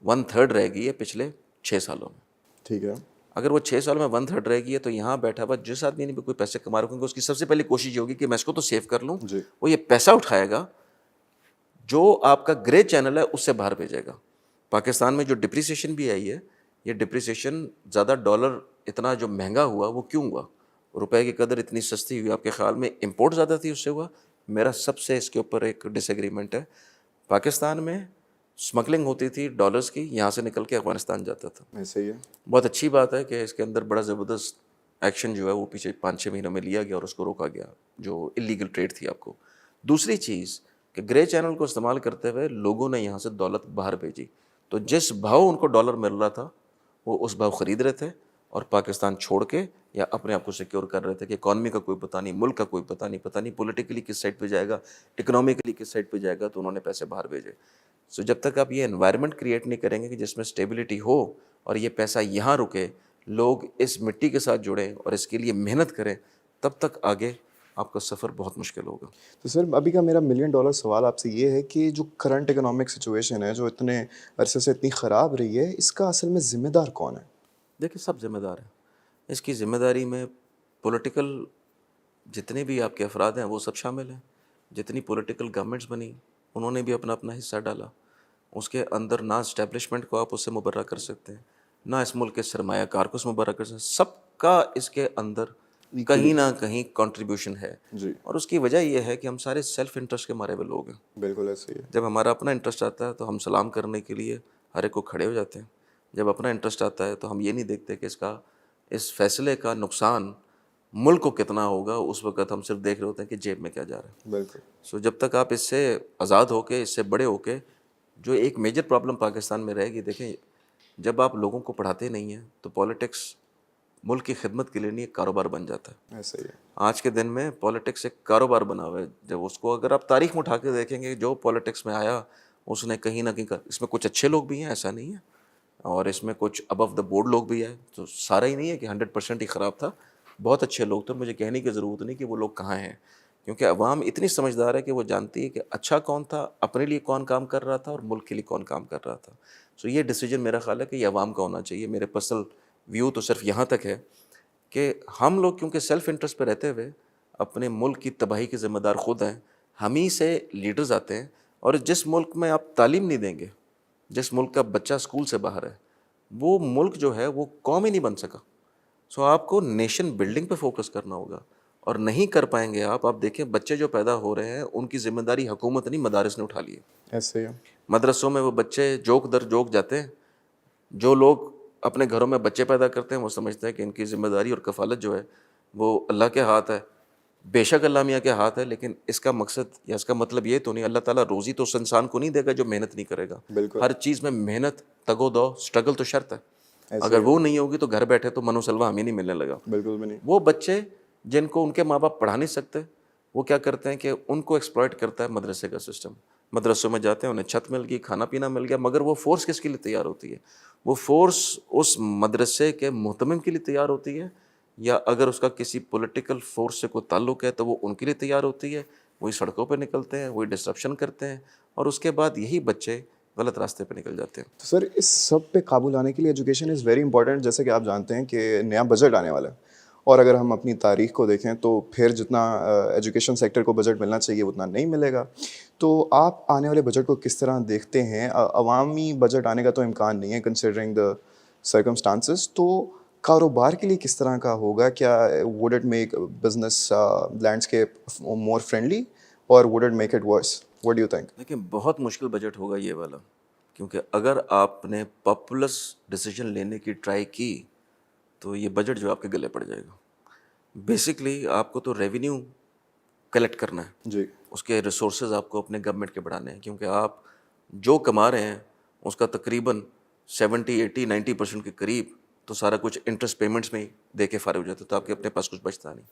1/3 رہ گئی ہے پچھلے 6 سالوں میں. ٹھیک ہے. اگر وہ 6 سال میں 1/3 رہ گئی ہے تو یہاں بیٹھا ہوا جس آدمی نے بھی کوئی پیسے کما رکھیں گے اس کی سب سے پہلی کوشش یہ ہوگی کہ میں اس کو تو سیو کر لوں. جی. وہ یہ پیسہ اٹھائے گا جو آپ کا گرے چینل ہے اس سے باہر بھیجے گا. پاکستان میں جو ڈپریسیشن بھی آئی ہے، یہ ڈپریسیشن زیادہ ڈالر اتنا جو مہنگا ہوا وہ کیوں ہوا؟ روپے کی قدر اتنی سستی ہوئی، آپ کے خیال میں امپورٹ زیادہ تھی اس سے ہوا؟ میرا سب سے اس کے اوپر ایک ڈس ایگریمنٹ ہے. پاکستان میں اسمگلنگ ہوتی تھی ڈالرز کی، یہاں سے نکل کے افغانستان جاتا تھا. ایسے ہی ہے. بہت اچھی بات ہے کہ اس کے اندر بڑا زبردست ایکشن جو ہے وہ پیچھے 5-6 مہینوں میں لیا گیا اور اس کو روکا گیا جو اللیگل ٹریڈ تھی آپ کو. دوسری چیز کہ گرے چینل کو استعمال کرتے ہوئے لوگوں نے یہاں سے دولت باہر بھیجی، تو جس بھاؤ ان کو ڈالر مل رہا تھا وہ اس بھاؤ خرید رہے تھے اور پاکستان چھوڑ کے یا اپنے آپ کو سیکیور کر رہے تھے کہ اکانومی کا کوئی پتہ نہیں، ملک کا کوئی پتہ نہیں پولیٹیکلی کس سائڈ پہ جائے گا، اکنامکلی کس سائڈ پہ جائے گا، تو انہوں نے پیسے باہر بھیجے. سو جب تک آپ یہ انوائرمنٹ کریٹ نہیں کریں گے کہ جس میں اسٹیبلٹی ہو اور یہ پیسہ یہاں رکے، لوگ اس مٹی کے ساتھ جڑیں اور اس کے لیے محنت کریں، تب تک آگے آپ کا سفر بہت مشکل ہوگا. تو سر ابھی کا میرا $1,000,000 سوال آپ سے یہ ہے کہ جو کرنٹ اکنامک سچویشن ہے جو اتنے عرصے سے اتنی خراب رہی ہے، اس کا اصل میں ذمہ دار کون ہے؟ دیکھیں سب ذمہ دار ہیں. اس کی ذمہ داری میں پولیٹیکل جتنے بھی آپ کے افراد ہیں وہ سب شامل ہیں. جتنی پولیٹیکل گورنمنٹس بنی انہوں نے بھی اپنا اپنا حصہ ڈالا. اس کے اندر نہ اسٹیبلشمنٹ کو آپ اس سے مبرہ کر سکتے ہیں، نہ اس ملک کے سرمایہ کار کو اس میں مبرہ کر سکتے ہیں. سب کا اس کے اندر کہیں نہ کہیں کنٹریبیوشن ہے. جی. اور اس کی وجہ یہ ہے کہ ہم سارے سیلف انٹرسٹ کے مارے ہوئے لوگ ہیں. بالکل ایسے ہی ہے. جب ہمارا اپنا انٹرسٹ آتا ہے تو ہم سلام کرنے کے لیے ہر ایک کو کھڑے ہو جاتے ہیں. جب اپنا انٹرسٹ آتا ہے تو ہم یہ نہیں دیکھتے کہ اس فیصلے کا نقصان ملک کو کتنا ہوگا، اس وقت ہم صرف دیکھ رہے ہوتے ہیں کہ جیب میں کیا جا رہا ہے. بالکل. سو جب تک آپ اس سے آزاد ہو کے، اس سے بڑے ہو کے، جو ایک میجر پرابلم پاکستان میں رہے گی، دیکھیں جب آپ لوگوں کو پڑھاتے نہیں ہیں تو پالیٹکس ملک کی خدمت کے لیے نہیں ایک کاروبار بن جاتا ہے. ایسے ہی ہے. آج کے دن میں پالیٹکس ایک کاروبار بنا ہوا ہے. جب اس کو اگر آپ تاریخ میں اٹھا کے دیکھیں گے، جو پالیٹکس میں آیا اس نے کہیں نہ کہیں اس میں کچھ اچھے لوگ بھی ہیں، ایسا نہیں ہے، اور اس میں کچھ ابو دا بورڈ لوگ بھی ہیں. تو سارا ہی نہیں ہے کہ 100% ہی خراب تھا. بہت اچھے لوگ تھے. مجھے کہنے کی ضرورت نہیں کہ وہ لوگ کہاں ہیں، کیونکہ عوام اتنی سمجھدار ہے کہ وہ جانتی ہے کہ اچھا کون تھا، اپنے لیے کون کام کر رہا تھا اور ملک کے لیے کون کام کر رہا تھا. سو یہ ڈیسیجن میرا خیال ہے کہ یہ عوام کا ہونا چاہیے. میرے پرسنل ویو تو صرف یہاں تک ہے کہ ہم لوگ کیونکہ سیلف انٹرسٹ پہ رہتے ہوئے اپنے ملک کی تباہی کے ذمہ دار خود ہیں. ہم ہی سے لیڈرز آتے ہیں، اور جس ملک میں آپ تعلیم نہیں دیں گے، جس ملک کا بچہ اسکول سے باہر ہے، وہ ملک جو ہے وہ قوم ہی نہیں بن سکا. سو آپ کو نیشن بلڈنگ پہ فوکس کرنا ہوگا، اور نہیں کر پائیں گے آپ دیکھیں بچے جو پیدا ہو رہے ہیں ان کی ذمہ داری حکومت نہیں، مدارس نے اٹھا لی ہے. ایسے ہی ہے. مدرسوں میں وہ بچے جوک در جوک جاتے ہیں. جو لوگ اپنے گھروں میں بچے پیدا کرتے ہیں وہ سمجھتے ہیں کہ ان کی ذمہ داری اور کفالت جو ہے وہ اللہ کے ہاتھ ہے. بے شک اللہ میاں کے ہاتھ ہے، لیکن اس کا مقصد یا اس کا مطلب یہ تو نہیں، اللہ تعالیٰ روزی تو اس انسان کو نہیں دے گا جو محنت نہیں کرے گا. بالکل. ہر چیز میں محنت، تگ و دو، اسٹرگل تو شرط ہے. ایسے اگر ہی ہے. وہ نہیں ہوگی تو گھر بیٹھے تو منو سلوا ہمیں نہیں ملنے لگا. بالکل بھی نہیں. وہ بچے جن کو ان کے ماں باپ پڑھا نہیں سکتے، وہ کیا کرتے ہیں کہ ان کو ایکسپلائٹ کرتا ہے مدرسے کا سسٹم. مدرسوں میں جاتے ہیں، انہیں چھت مل گئی، کھانا پینا مل گیا، مگر وہ فورس کس کے لیے تیار ہوتی ہے؟ وہ فورس اس مدرسے کے محتمم کے لیے تیار ہوتی ہے، یا اگر اس کا کسی پولیٹیکل فورس سے کوئی تعلق ہے تو وہ ان کے لیے تیار ہوتی ہے. وہی سڑکوں پہ نکلتے ہیں، وہی ڈسرپشن کرتے ہیں، اور اس کے بعد یہی بچے غلط راستے پہ نکل جاتے ہیں. تو سر اس سب پہ قابو لانے کے لیے ایجوکیشن از ویری امپورٹنٹ. جیسے کہ آپ جانتے ہیں کہ نیا بجٹ آنے والا ہے، اور اگر ہم اپنی تاریخ کو دیکھیں تو پھر جتنا ایجوکیشن سیکٹر کو بجٹ ملنا چاہیے اتنا نہیں ملے گا. تو آپ آنے والے بجٹ کو کس طرح دیکھتے ہیں؟ عوامی بجٹ آنے کا تو امکان نہیں ہے کنسیڈرنگ دا سرکمسٹانسز. تو کاروبار کے لیے کس طرح کا ہوگا؟ کیا would it make business landscape more friendly, اور would it make it worse? What do you think? لیکن بہت مشکل بجٹ ہوگا یہ والا، کیونکہ اگر آپ نے پاپولس ڈیسیجن لینے کی ٹرائی کی تو یہ بجٹ جو آپ کے گلے پڑ جائے گا. بیسکلی آپ کو تو ریونیو کلیکٹ کرنا ہے، جی. اس کے ریسورسز آپ کو اپنے گورنمنٹ کے بڑھانے ہیں، کیونکہ آپ جو کما رہے ہیں اس کا تقریباً 70-80-90% کے قریب تو سارا کچھ انٹرسٹ پیمنٹس میں ہی دے کے فارغ ہو جاتا ہے، تو آپ کے اپنے پاس کچھ بچتا نہیں.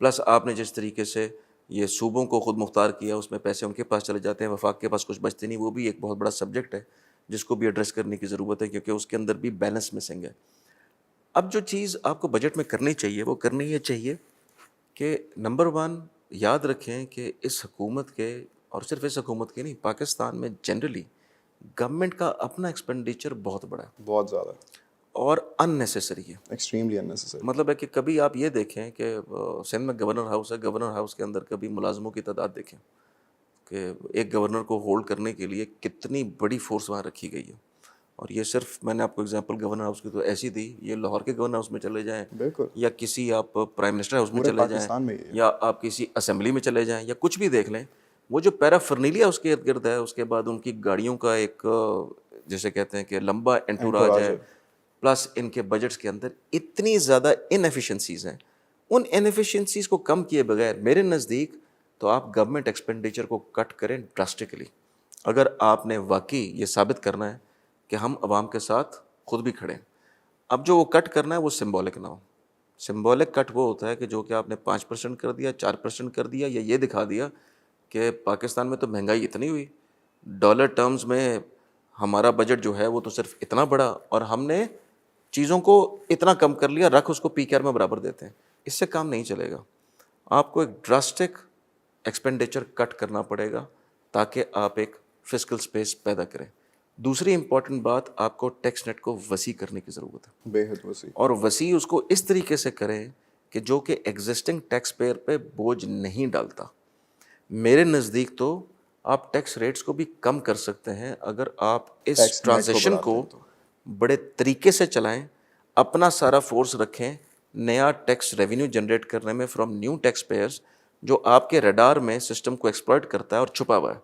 پلس آپ نے جس طریقے سے یہ صوبوں کو خود مختار کیا، اس میں پیسے ان کے پاس چلے جاتے ہیں، وفاق کے پاس کچھ بچتے نہیں. وہ بھی ایک بہت بڑا سبجیکٹ ہے جس کو بھی ایڈریس کرنے کی ضرورت ہے، کیونکہ اس کے اندر بھی بیلنس مسنگ ہے. اب جو چیز آپ کو بجٹ میں کرنی چاہیے وہ کرنی یہ چاہیے کہ نمبر ون یاد رکھیں کہ اس حکومت کے، اور صرف اس حکومت کے نہیں، پاکستان میں جنرلی گورنمنٹ کا اپنا ایکسپینڈیچر بہت بڑا ہے بہت زیادہ، اور ان نیسیسری ہے. Extremely unnecessary. مطلب ہے کہ کبھی آپ یہ دیکھیں کہ سندھ میں گورنر ہاؤس ہے، گورنر ہاؤس کے اندر کبھی ملازموں کی تعداد دیکھیں کہ ایک گورنر کو ہولڈ کرنے کے لیے کتنی بڑی فورس وہاں رکھی گئی ہے. اور یہ صرف میں نے آپ کو اگزامپل گورنر ہاؤس کی تو ایسی دی، یہ لاہور کے گورنر ہاؤس میں چلے جائیں بالکل یا کسی آپ پرائم منسٹر ہاؤس میں پورے چلے جائیں پاکستان میں یہ ہے. یا آپ کسی اسمبلی میں چلے جائیں یا کچھ بھی دیکھ لیں، وہ جو پیرا فرنیلیا اس کے ارد گرد ہے، اس کے بعد ان کی گاڑیوں کا ایک جیسے کہتے ہیں کہ لمبا انٹوراج ہے، پلس ان کے بجٹس کے اندر اتنی زیادہ ان ایفیشنسیز ہیں. ان ان ایفیشنسیز کو کم کیے بغیر میرے نزدیک تو آپ گورنمنٹ ایکسپینڈیچر کو کٹ کریں ڈراسٹکلی، اگر آپ نے واقعی یہ ثابت کرنا ہے کہ ہم عوام کے ساتھ خود بھی کھڑے ہیں. اب جو وہ کٹ کرنا ہے وہ سمبولک نہ ہو. سمبولک کٹ وہ ہوتا ہے کہ جو کہ آپ نے 5% کر دیا، 4% کر دیا، یا یہ دکھا دیا کہ پاکستان میں تو مہنگائی اتنی ہوئی، ڈالر ٹرمز میں ہمارا بجٹ جو ہے وہ تو صرف اتنا بڑا، اور ہم نے چیزوں کو اتنا کم کر لیا، رکھ اس کو پی کے آر میں برابر دیتے ہیں. اس سے کام نہیں چلے گا. آپ کو ایک ڈراسٹک ایکسپینڈیچر کٹ کرنا پڑے گا تاکہ آپ ایک فسکل سپیس پیدا کریں. دوسری امپورٹنٹ بات، آپ کو ٹیکس نیٹ کو وسیع کرنے کی ضرورت ہے، بے حد وسیع. اور وسیع اس کو اس طریقے سے کریں کہ جو کہ ایگزسٹنگ ٹیکس پیئر پہ بوجھ نہیں ڈالتا. میرے نزدیک تو آپ ٹیکس ریٹس کو بھی کم کر سکتے ہیں اگر آپ اس ٹرانزیشن کو بڑے طریقے سے چلائیں، اپنا سارا فورس رکھیں نیا ٹیکس ریونیو جنریٹ کرنے میں فرام نیو ٹیکس پیئرز، جو آپ کے ریڈار میں سسٹم کو ایکسپلائٹ کرتا ہے اور چھپا ہوا ہے،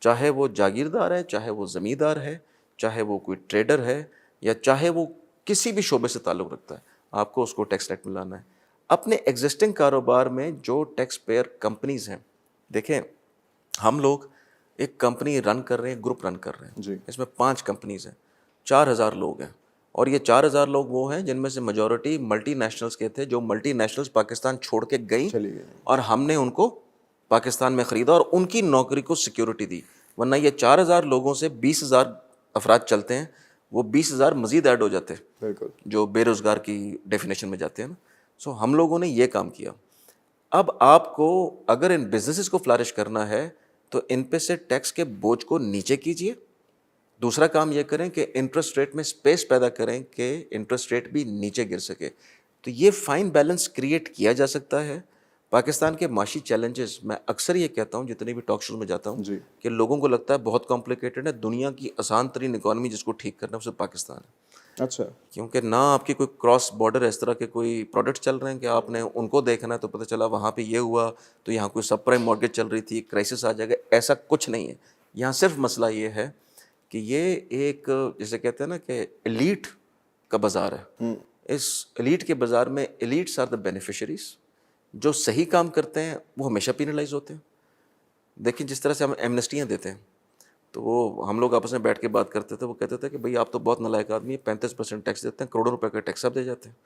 چاہے وہ جاگیردار ہے، چاہے وہ زمیندار ہے، چاہے وہ کوئی ٹریڈر ہے، یا چاہے وہ کسی بھی شعبے سے تعلق رکھتا ہے. آپ کو اس کو ٹیکس ریٹ میں لانا ہے. اپنے ایگزسٹنگ کاروبار میں جو ٹیکس پیئر کمپنیز ہیں، دیکھیں ہم لوگ ایک کمپنی رن کر رہے ہیں، گروپ رن کر رہے ہیں، جی اس میں 5 کمپنیز ہیں، 4,000 لوگ ہیں، اور یہ 4,000 لوگ وہ ہیں جن میں سے میجورٹی ملٹی نیشنلز کے تھے، جو ملٹی نیشنلز پاکستان چھوڑ کے گئیں چلی گئی. اور ہم نے ان کو پاکستان میں خریدا اور ان کی نوکری کو سیکیورٹی دی. ورنہ یہ 4,000 لوگوں سے 20,000 افراد چلتے ہیں، وہ 20,000 مزید ایڈ ہو جاتے ہیں بالکل جو بے روزگار کی ڈیفینیشن میں جاتے ہیں نا. سو ہم لوگوں نے یہ کام کیا. اب آپ کو اگر ان بزنسز کو فلارش کرنا ہے تو ان پہ سے ٹیکس کے بوجھ کو نیچے کیجیے. دوسرا کام یہ کریں کہ انٹرسٹ ریٹ میں سپیس پیدا کریں کہ انٹرسٹ ریٹ بھی نیچے گر سکے. تو یہ فائن بیلنس کریٹ کیا جا سکتا ہے. پاکستان کے معاشی چیلنجز، میں اکثر یہ کہتا ہوں جتنے بھی ٹاک شوز میں جاتا ہوں جی کہ لوگوں کو لگتا ہے بہت کمپلیکیٹڈ ہے، دنیا کی آسان ترین اکانومی جس کو ٹھیک کرنا ہے اسے پاکستان ہے. اچھا کیونکہ نہ آپ کی کوئی کراس بارڈر اس طرح کے کوئی پروڈکٹ چل رہے ہیں کہ آپ نے ان کو دیکھنا ہے تو پتہ چلا وہاں پہ یہ ہوا تو یہاں کوئی سب پرائم مارکیٹ چل رہی تھی، کرائسس آ جائے گا. ایسا کچھ نہیں ہے. یہاں صرف مسئلہ یہ ہے کہ یہ ایک جیسے کہتے ہیں نا کہ ایلیٹ کا بازار ہے. اس ایلیٹ کے بازار میں ایلیٹس آر دا بینیفیشریز. جو صحیح کام کرتے ہیں وہ ہمیشہ پینلائز ہوتے ہیں. دیکھیں جس طرح سے ہم ایمنسٹیاں دیتے ہیں تو وہ ہم لوگ آپس میں بیٹھ کے بات کرتے تھے، وہ کہتے تھے کہ بھئی آپ تو بہت نالائق آدمی ہیں، 35% ٹیکس دیتے ہیں، کروڑوں روپے کا ٹیکس آپ دے جاتے ہیں،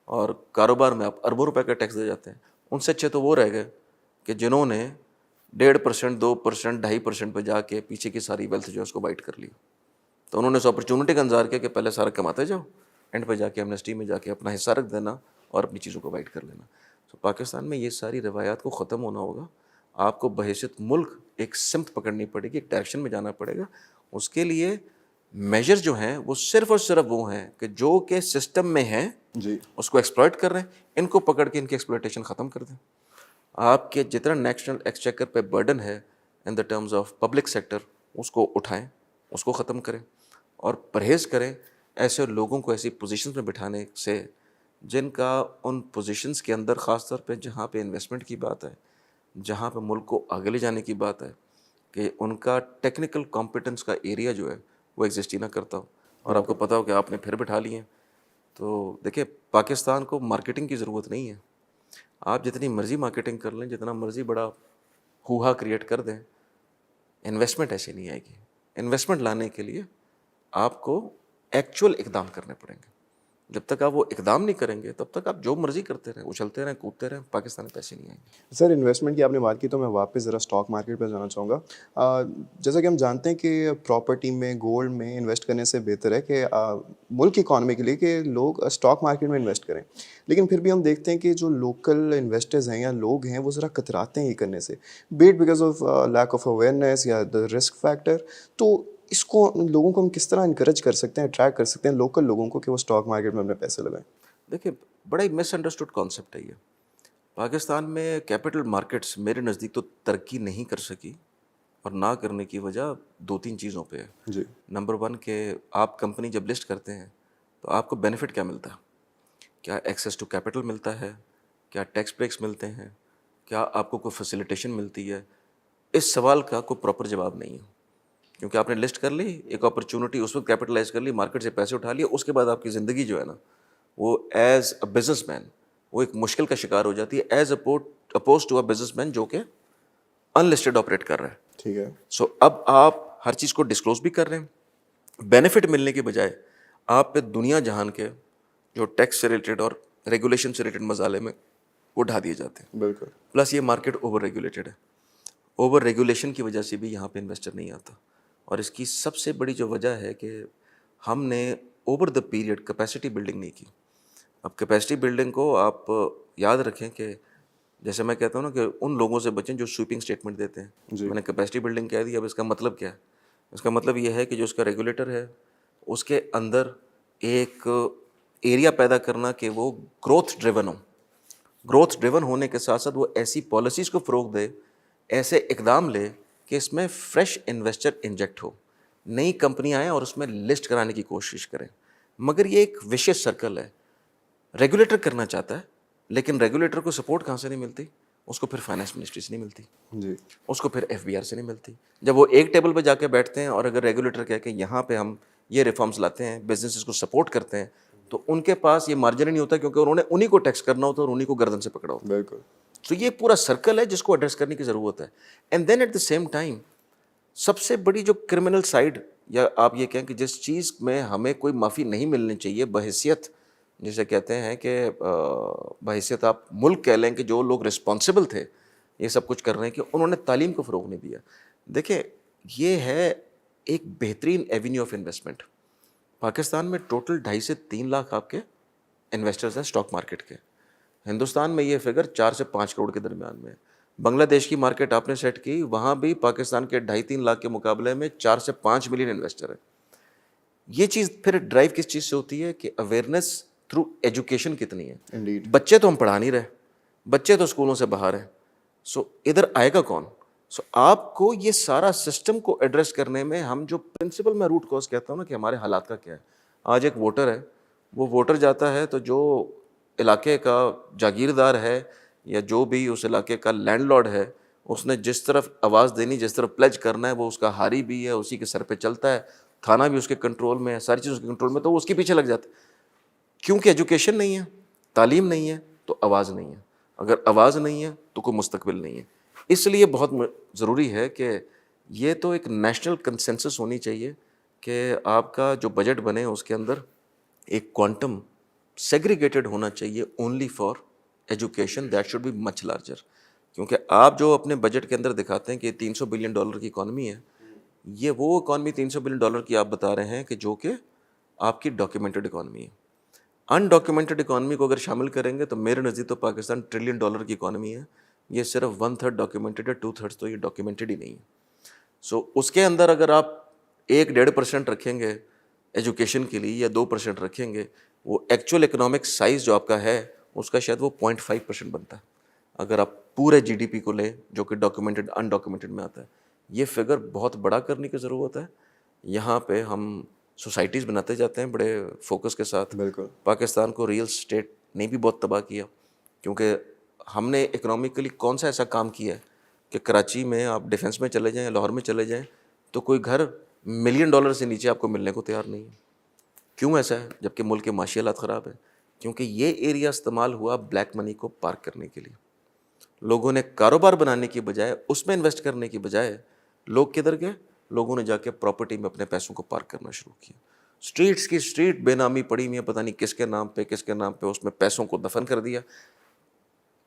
اور کاروبار میں آپ اربوں روپے کا ٹیکس دے جاتے ہیں. ان سے اچھے تو وہ رہ گئے کہ جنہوں نے 1.5%، 2%، 2.5% پہ جا کے پیچھے کی ساری ویلتھ جو ہے اس کو بائٹ کر لی. تو انہوں نے اس اپرچونٹی کا انتظار کیا کہ پہلے سارا کماتے جاؤ، اینڈ پہ جا کے ایمنسٹی میں جا کے اپنا حصہ رکھ دینا اور اپنی چیزوں کو بائٹ کر لینا. تو پاکستان میں یہ ساری روایات کو ختم ہونا ہوگا. آپ کو بحیثیت ملک ایک سمت پکڑنی پڑے گی، ایک ڈائریکشن میں جانا پڑے گا. اس کے لیے میجر جو ہیں وہ صرف اور صرف وہ ہیں کہ جو کہ سسٹم میں ہیں جی اس کو ایکسپلائٹ کر رہے ہیں، ان کو پکڑ کے ان کی ایکسپلائٹیشن ختم کر دیں. آپ کے جتنا نیشنل ایکسچیکر پہ برڈن ہے in the terms of public sector, اس کو اٹھائیں، اس کو ختم کریں، اور پرہیز کریں ایسے لوگوں کو ایسی پوزیشنز میں بٹھانے سے جن کا ان پوزیشنز کے اندر، خاص طور پہ جہاں پہ انویسٹمنٹ کی بات ہے، جہاں پہ ملک کو آگے لے جانے کی بات ہے، کہ ان کا ٹیکنیکل کمپیٹنس کا ایریا جو ہے وہ ایگزسٹ ہی نہ کرتا ہو، اور آپ کو پتہ ہو کہ آپ نے پھر بٹھا لیے ہیں. تو دیکھیں پاکستان کو مارکیٹنگ کی ضرورت نہیں ہے. آپ جتنی مرضی مارکیٹنگ کر لیں، جتنا مرضی بڑا ہوہا کریٹ کر دیں، انویسٹمنٹ ایسے نہیں آئے گی. انویسٹمنٹ لانے کے لیے آپ کو ایکچوئل اقدام کرنے پڑیں گے. جب تک آپ وہ اقدام نہیں کریں گے تب تک آپ جو مرضی کرتے رہیں, اچھلتے رہیں, کودتے رہیں, پاکستان میں پیسے نہیں آئیں گے. سر انویسٹمنٹ کی آپ نے بات کی تو میں واپس ذرا اسٹاک مارکیٹ پہ جانا چاہوں گا. جیسا کہ ہم جانتے ہیں کہ پراپرٹی میں گولڈ میں انویسٹ کرنے سے بہتر ہے کہ ملک کی اکانومی کے لیے کہ لوگ اسٹاک مارکیٹ میں انویسٹ کریں, لیکن پھر بھی ہم دیکھتے ہیں کہ جو لوکل انویسٹرز ہیں یا لوگ ہیں وہ ذرا کتراتے ہیں یہ کرنے سے, but because of lack of awareness یا دا رسک فیکٹر. تو اس کو لوگوں کو ہم کس طرح انکریج کر سکتے ہیں, اٹریکٹ کر سکتے ہیں لوکل لوگوں کو کہ وہ اسٹاک مارکیٹ میں اپنے پیسے لگائیں؟ دیکھیں بڑا ہی مس انڈرسٹوڈ کانسیپٹ ہے یہ. پاکستان میں کیپٹل مارکیٹس میرے نزدیک تو ترقی نہیں کر سکی, اور نہ کرنے کی وجہ 2-3 چیزوں پہ ہے. جی. نمبر 1 کہ آپ کمپنی جب لسٹ کرتے ہیں تو آپ کو بینیفٹ کیا ملتا ہے؟ کیا ایکسیس ٹو کیپٹل ملتا ہے؟ کیا ٹیکس بریکس ملتے ہیں؟ کیا آپ کو کوئی فیسیلیٹیشن ملتی ہے؟ اس سوال کا کوئی پراپر جواب نہیں ہے, کیونکہ آپ نے لسٹ کر لی, ایک اپرچونٹی اس وقت کیپٹلائز کر لی, مارکیٹ سے پیسے اٹھا لیے, اس کے بعد آپ کی زندگی جو ہے نا وہ ایز اے بزنس مین وہ ایک مشکل کا شکار ہو جاتی ہے, as opposed to a business man جو کہ ان لسٹڈ آپریٹ کر رہا ہے. ٹھیک ہے. سو اب آپ ہر چیز کو ڈسکلوز بھی کر رہے ہیں, بینیفٹ ملنے کے بجائے آپ پہ دنیا جہان کے جو ٹیکس سے ریلیٹڈ اور ریگولیشن سے ریلیٹڈ مسئلے میں وہ ڈھا دیے جاتے ہیں. بالکل. پلس یہ مارکیٹ اوور ریگولیٹڈ ہے, اوور ریگولیشن کی وجہ سے بھی یہاں پہ انویسٹر نہیں آتا, اور اس کی سب سے بڑی جو وجہ ہے کہ ہم نے over the period capacity building نہیں کی. اب کیپیسٹی بلڈنگ کو آپ یاد رکھیں کہ جیسے میں کہتا ہوں نا کہ ان لوگوں سے بچیں جو سویپنگ اسٹیٹمنٹ دیتے ہیں. میں نے کیپیسٹی بلڈنگ کہہ دی, اب اس کا مطلب کیا ہے؟ اس کا مطلب یہ ہے کہ جو اس کا ریگولیٹر ہے اس کے اندر ایک ایریا پیدا کرنا کہ وہ گروتھ ڈریون ہو. گروتھ ڈریون ہونے کے ساتھ ساتھ وہ ایسی پالیسیز کو فروغ دے, ایسے اقدام لے کہ اس میں فریش انویسٹر انجیکٹ ہو, نئی کمپنیاں آئیں اور اس میں لسٹ کرانے کی کوشش کریں. مگر یہ ایک وشیس سرکل ہے. ریگولیٹر کرنا چاہتا ہے لیکن ریگولیٹر کو سپورٹ کہاں سے نہیں ملتی؟ اس کو پھر فائنانس منسٹری سے نہیں ملتی, جی. اس کو پھر FBR سے نہیں ملتی. جب وہ ایک ٹیبل پہ جا کے بیٹھتے ہیں اور اگر ریگولیٹر کہہ کہ یہاں پہ ہم یہ ریفارمز لاتے ہیں, بزنسز کو سپورٹ کرتے ہیں, تو ان کے پاس یہ مارجن ہی نہیں ہوتا, کیونکہ انہوں نے انہی کو ٹیکس کرنا ہوتا ہے اور انہی کو گردن سے پکڑا ہوتا ہے. بالکل. تو یہ پورا سرکل ہے جس کو ایڈریس کرنے کی ضرورت ہے. And then at the same time سب سے بڑی جو کرمنل سائڈ, یا آپ یہ کہیں کہ جس چیز میں ہمیں کوئی معافی نہیں ملنی چاہیے بحیثیت, جسے کہتے ہیں کہ بحیثیت آپ ملک کہہ لیں کہ جو لوگ رسپانسبل تھے یہ سب کچھ کر رہے ہیں, کہ انہوں نے تعلیم کو فروغ نہیں دیا. دیکھیں یہ ہے ایک بہترین ایونیو آف انویسٹمنٹ. پاکستان میں ٹوٹل 2.5 سے 3 لاکھ آپ کے انویسٹرز ہیں اسٹاک مارکیٹ کے. ہندوستان میں یہ فگر 4 سے 5 کروڑ کے درمیان میں ہے. بنگلہ دیش کی مارکیٹ آپ نے سیٹ کی, وہاں بھی پاکستان کے 2.5-3 لاکھ کے مقابلے میں 4 سے 5 ملین انویسٹر ہیں. یہ چیز پھر ڈرائیو کس چیز سے ہوتی ہے کہ اویئرنیس تھرو ایجوکیشن کتنی ہے. انڈیڈ. بچے تو ہم پڑھا نہیں رہے, بچے تو اسکولوں سے باہر ہیں, سو ادھر آئے گا کون؟ سو آپ کو یہ سارا سسٹم کو ایڈریس کرنے میں ہم جو پرنسپل میں روٹ کاز کہتا ہوں نا کہ ہمارے حالات کا کیا ہے. آج ایک ووٹر ہے, وہ ووٹر جاتا ہے تو جو علاقے کا جاگیردار ہے یا جو بھی اس علاقے کا لینڈ لارڈ ہے, اس نے جس طرف آواز دینی, جس طرف پلیج کرنا ہے, وہ اس کا ہاری بھی ہے, اسی کے سر پہ چلتا ہے, تھانہ بھی اس کے کنٹرول میں ہے, ساری چیز اس کے کنٹرول میں, تو وہ اس کے پیچھے لگ جاتا ہے. کیونکہ ایجوکیشن نہیں ہے, تعلیم نہیں ہے, تو آواز نہیں ہے. اگر آواز نہیں ہے تو کوئی مستقبل نہیں ہے. اس لیے بہت ضروری ہے کہ یہ تو ایک نیشنل کنسنسس ہونی چاہیے کہ آپ کا جو بجٹ بنے اس کے اندر ایک کوانٹم سیگریگیٹڈ ہونا چاہیے only for education, that should be much larger. کیونکہ آپ جو اپنے بجٹ کے اندر دکھاتے ہیں کہ 300 بلین ڈالر کی اکانومی ہے, یہ وہ اکانومی 300 بلین ڈالر کی آپ بتا رہے ہیں کہ جو کہ آپ کی ڈاکیومنٹڈ اکانومی ہے. انڈاکیومنٹڈ اکانومی کو اگر شامل کریں گے تو میرے نزدیک تو پاکستان $1 ٹریلین کی اکانومی ہے. یہ صرف 1/3 ڈاکیومنٹڈ ہے, 2/3 تو یہ ڈاکیومنٹڈ ہی نہیں ہے. سو اس کے اندر اگر آپ 1-1.5% رکھیں گے ایجوکیشن کے لیے یا 2% رکھیں گے, وہ ایکچوئل اکنامک سائز جو آپ کا ہے اس کا شاید وہ 0.5% بنتا ہے اگر آپ پورے GDP کو لیں جو کہ ڈاکیومنٹڈ انڈاکیومنٹڈ میں آتا ہے. یہ فگر بہت بڑا کرنے کی ضرورت ہے. یہاں پہ ہم سوسائٹیز بناتے جاتے ہیں بڑے فوکس کے ساتھ. بالکل. پاکستان کو ریئل اسٹیٹ نے بھی بہت تباہ کیا, کیونکہ ہم نے اکنامکلی کون سا ایسا کام کیا ہے کہ کراچی میں آپ ڈیفنس میں چلے جائیں, لاہور میں چلے جائیں, تو کوئی گھر $1 ملین سے نیچے آپ کو ملنے کو تیار نہیں ہے. کیوں ایسا ہے جبکہ ملک کے معاشی حالات خراب ہیں؟ کیونکہ یہ ایریا استعمال ہوا بلیک منی کو پارک کرنے کے لیے. لوگوں نے کاروبار بنانے کی بجائے, اس میں انویسٹ کرنے کی بجائے, لوگ کدھر گئے؟ لوگوں نے جا کے پراپرٹی میں اپنے پیسوں کو پارک کرنا شروع کیا. اسٹریٹس کی اسٹریٹ بے نامی پڑی ہوئی ہے، پتہ نہیں کس کے نام پہ کس کے نام پہ، اس میں پیسوں کو دفن کر دیا.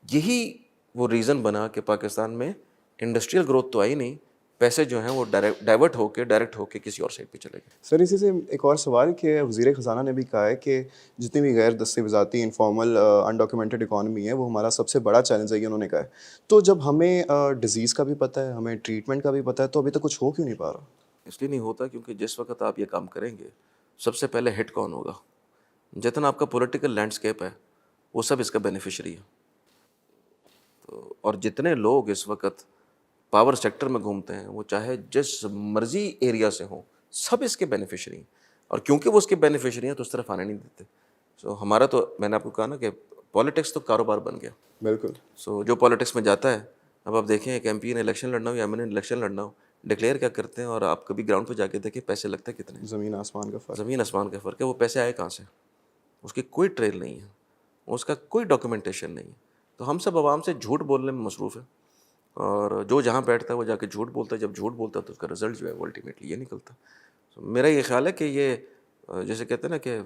یہی وہ ریزن بنا کہ پاکستان میں انڈسٹریل گروتھ تو آئی نہیں، پیسے جو ہیں وہ ڈائیورٹ ہو کے کسی اور سائڈ پہ چلے گئے. سر اسی سے ایک اور سوال کہ وزیر خزانہ نے بھی کہا ہے کہ جتنی بھی غیر دستاویزاتی انفارمل انڈاکیومنٹڈ اکانومی ہے وہ ہمارا سب سے بڑا چیلنج ہے، یہ انہوں نے کہا ہے. تو جب ہمیں ڈیزیز کا بھی پتہ ہے، ہمیں ٹریٹمنٹ کا بھی پتہ ہے، تو ابھی تک کچھ ہو کیوں نہیں پا رہا؟ اس لیے نہیں ہوتا کیونکہ جس وقت آپ یہ کام کریں گے سب سے پہلے ہٹ کون ہوگا؟ جتنا آپ کا پولیٹیکل لینڈسکیپ ہے وہ سب اس کا بینیفیشری ہے. تو اور جتنے لوگ اس وقت پاور سیکٹر میں گھومتے ہیں وہ چاہے جس مرضی ایریا سے ہوں سب اس کے بینیفیشری ہیں، اور کیونکہ وہ اس کے بینیفیشری ہیں تو اس طرف آنے نہیں دیتے. ہمارا تو میں نے آپ کو کہا نا کہ پالیٹکس تو کاروبار بن گیا. بالکل. جو پالیٹکس میں جاتا ہے، اب آپ دیکھیں ایک ایم پی نے الیکشن لڑنا ہو یا ایم این نے الیکشن لڑنا ہو، ڈکلیئر کیا کرتے ہیں، اور آپ کبھی گراؤنڈ پہ جا کے دیکھیں پیسے لگتے ہیں کتنے، زمین آسمان کا فرق. زمین آسمان کا فرق ہے. وہ پیسے آئے کہاں سے؟ اس کی کوئی ٹریل نہیں ہے، اس کا کوئی ڈاکیومنٹیشن نہیں ہے. تو ہم سب عوام سے جھوٹ بولنے میں مصروف ہیں، اور جو جہاں بیٹھتا ہے وہ جا کے جھوٹ بولتا ہے. جب جھوٹ بولتا ہے تو اس کا رزلٹ جو ہے وہ الٹیمیٹلی یہ نکلتا. میرا یہ خیال ہے کہ یہ جیسے کہتے ہیں نا کہ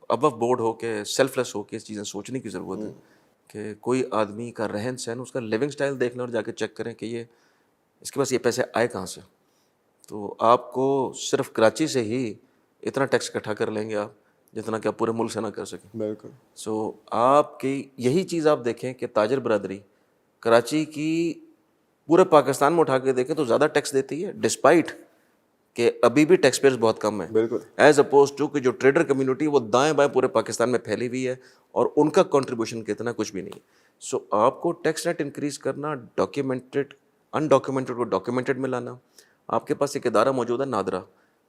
ابو بورڈ ہو کے سیلف لیس ہو کے اس چیزیں سوچنے کی ضرورت ہے کہ کوئی آدمی کا رہن سہن، اس کا لیونگ سٹائل دیکھ لیں اور جا کے چیک کریں کہ یہ اس کے پاس یہ پیسے آئے کہاں سے. تو آپ کو صرف کراچی سے ہی اتنا ٹیکس اکٹھا کر لیں گے آپ جتنا کہ آپ پورے ملک سے نہ کر سکیں. بالکل. آپ کی یہی چیز آپ دیکھیں کہ تاجر برادری کراچی کی پورے پاکستان میں اٹھا کے دیکھیں تو زیادہ ٹیکس دیتی ہے، ڈسپائٹ کہ ابھی بھی ٹیکس پیئرز بہت کم ہیں، بالکل. ایز اپوز ٹو کہ جو ٹریڈر کمیونٹی وہ دائیں بائیں پورے پاکستان میں پھیلی ہوئی ہے اور ان کا کنٹریبیوشن کتنا کچھ بھی نہیں. آپ کو ٹیکس نیٹ انکریز کرنا، ڈاکیومنٹڈ انڈاکیومنٹڈ کو ڈاکیومنٹڈ میں لانا. آپ کے پاس ایک ادارہ موجود ہے نادرا،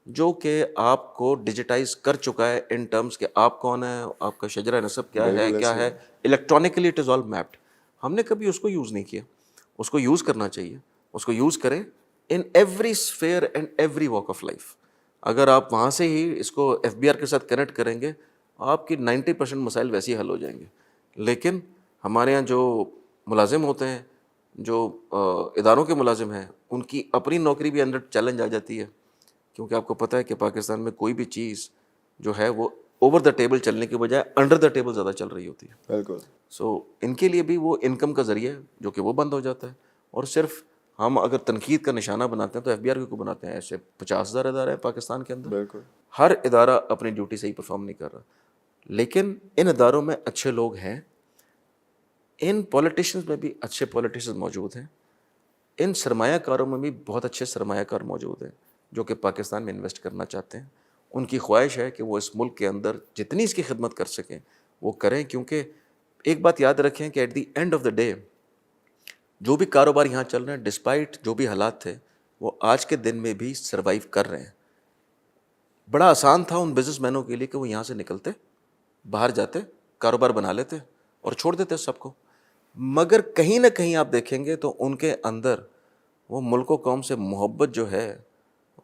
جو کہ آپ کو ڈیجیٹائز کر چکا ہے ان ٹرمز کہ آپ کون ہیں، آپ کا شجرہ نسب کیا ہے electronically it is all mapped. ہم نے کبھی اس کو یوز نہیں کیا، اس کو یوز کرنا چاہیے. اس کو یوز کریں in every sphere and every walk of life. اگر آپ وہاں سے ہی اس کو ایف بی آر کے ساتھ کنیکٹ کریں گے آپ کی 90% مسائل ویسے ہی حل ہو جائیں گے. لیکن ہمارے یہاں جو ملازم ہوتے ہیں، جو اداروں کے ملازم ہیں، ان کی اپنی نوکری بھی اندر چیلنج آ جاتی ہے، کیونکہ آپ کو پتہ ہے کہ پاکستان میں کوئی بھی چیز جو ہے وہ اوور دا ٹیبل چلنے کے بجائے انڈر دا ٹیبل زیادہ چل رہی ہوتی ہے. بالکل. ان کے لیے بھی وہ انکم کا ذریعہ ہے جو کہ وہ بند ہو جاتا ہے. اور صرف ہم اگر تنقید کا نشانہ بناتے ہیں تو ایف بی آر کو بناتے ہیں. ایسے 50,000 ادارے ہیں پاکستان کے اندر، بالکل. ہر ادارہ اپنی ڈیوٹی صحیح پرفارم نہیں کر رہا. لیکن ان اداروں میں اچھے لوگ ہیں، ان پولیٹیشنز میں بھی اچھے پولیٹیشنز موجود ہیں، ان سرمایہ کاروں میں بھی بہت اچھے سرمایہ کار موجود ہیں جو کہ پاکستان میں انویسٹ کرنا چاہتے ہیں. ان کی خواہش ہے کہ وہ اس ملک کے اندر جتنی اس کی خدمت کر سکیں وہ کریں. کیونکہ ایک بات یاد رکھیں کہ at the end of the day جو بھی کاروبار یہاں چل رہے ہیں، ڈسپائٹ جو بھی حالات تھے، وہ آج کے دن میں بھی سروائیو کر رہے ہیں. بڑا آسان تھا ان بزنس مینوں کے لیے کہ وہ یہاں سے نکلتے، باہر جاتے، کاروبار بنا لیتے اور چھوڑ دیتے سب کو. مگر کہیں نہ کہیں آپ دیکھیں گے تو ان کے اندر وہ ملک و قوم سے محبت جو ہے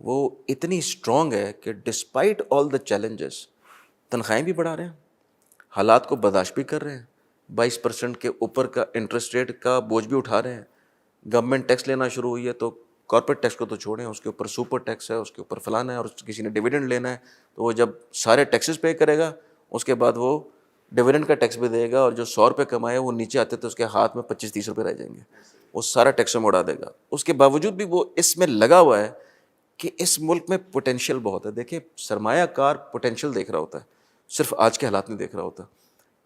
وہ اتنی اسٹرانگ ہے کہ ڈسپائٹ آل دا چیلنجز تنخواہیں بھی بڑھا رہے ہیں، حالات کو برداشت بھی کر رہے ہیں، 22% کے اوپر کا انٹرسٹ ریٹ کا بوجھ بھی اٹھا رہے ہیں. گورنمنٹ ٹیکس لینا شروع ہوئی ہے تو کارپوریٹ ٹیکس کو تو چھوڑیں، اس کے اوپر سپر ٹیکس ہے، اس کے اوپر فلانا ہے، اور کسی نے ڈویڈنڈ لینا ہے تو وہ جب سارے ٹیکسز پے کرے گا اس کے بعد وہ ڈویڈنڈ کا ٹیکس بھی دے گا، اور جو 100 روپے کمائے وہ نیچے آتے تو اس کے ہاتھ میں 25-30 روپے رہ جائیں گے، وہ سارا ٹیکس میں اڑا دے گا. اس کے باوجود بھی وہ اس میں لگا ہوا ہے کہ اس ملک میں پوٹینشیل بہت ہے. دیکھیں سرمایہ کار پوٹینشیل دیکھ رہا ہوتا ہے، صرف آج کے حالات نہیں دیکھ رہا ہوتا.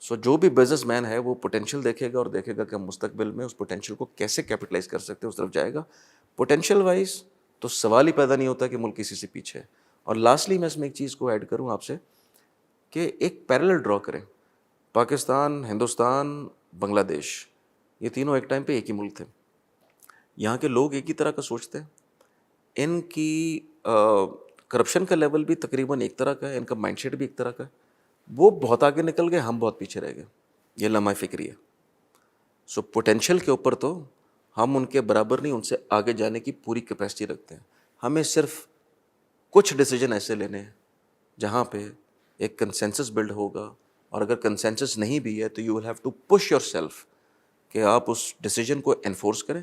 جو بھی بزنس مین ہے وہ پوٹینشیل دیکھے گا اور دیکھے گا کہ مستقبل میں اس پوٹینشیل کو کیسے کیپٹلائز کر سکتے ہیں، اس طرف جائے گا. پوٹینشیل وائز تو سوال ہی پیدا نہیں ہوتا کہ ملک کسی سے پیچھے ہے. اور لاسٹلی میں اس میں ایک چیز کو ایڈ کروں آپ سے کہ ایک پیرلل ڈرا کریں. پاکستان، ہندوستان، بنگلہ دیش، یہ تینوں ایک ٹائم پہ ایک ہی ملک تھے. یہاں کے لوگ ایک ہی طرح کا سوچتے ہیں، ان کی کرپشن کا لیول بھی تقریباً ایک طرح کا ہے، ان کا مائنڈ سیٹ بھی ایک طرح کا ہے. وہ بہت آگے نکل گئے، ہم بہت پیچھے رہ گئے. یہ لمحہ فکری ہے. پوٹینشیل کے اوپر تو ہم ان کے برابر نہیں، ان سے آگے جانے کی پوری کیپیسٹی رکھتے ہیں. ہمیں صرف کچھ ڈیسیجن ایسے لینے ہیں جہاں پہ ایک کنسنسس بلڈ ہوگا، اور اگر کنسنسس نہیں بھی ہے تو you will have to push yourself کہ آپ اس ڈیسیجن کو انفورس کریں.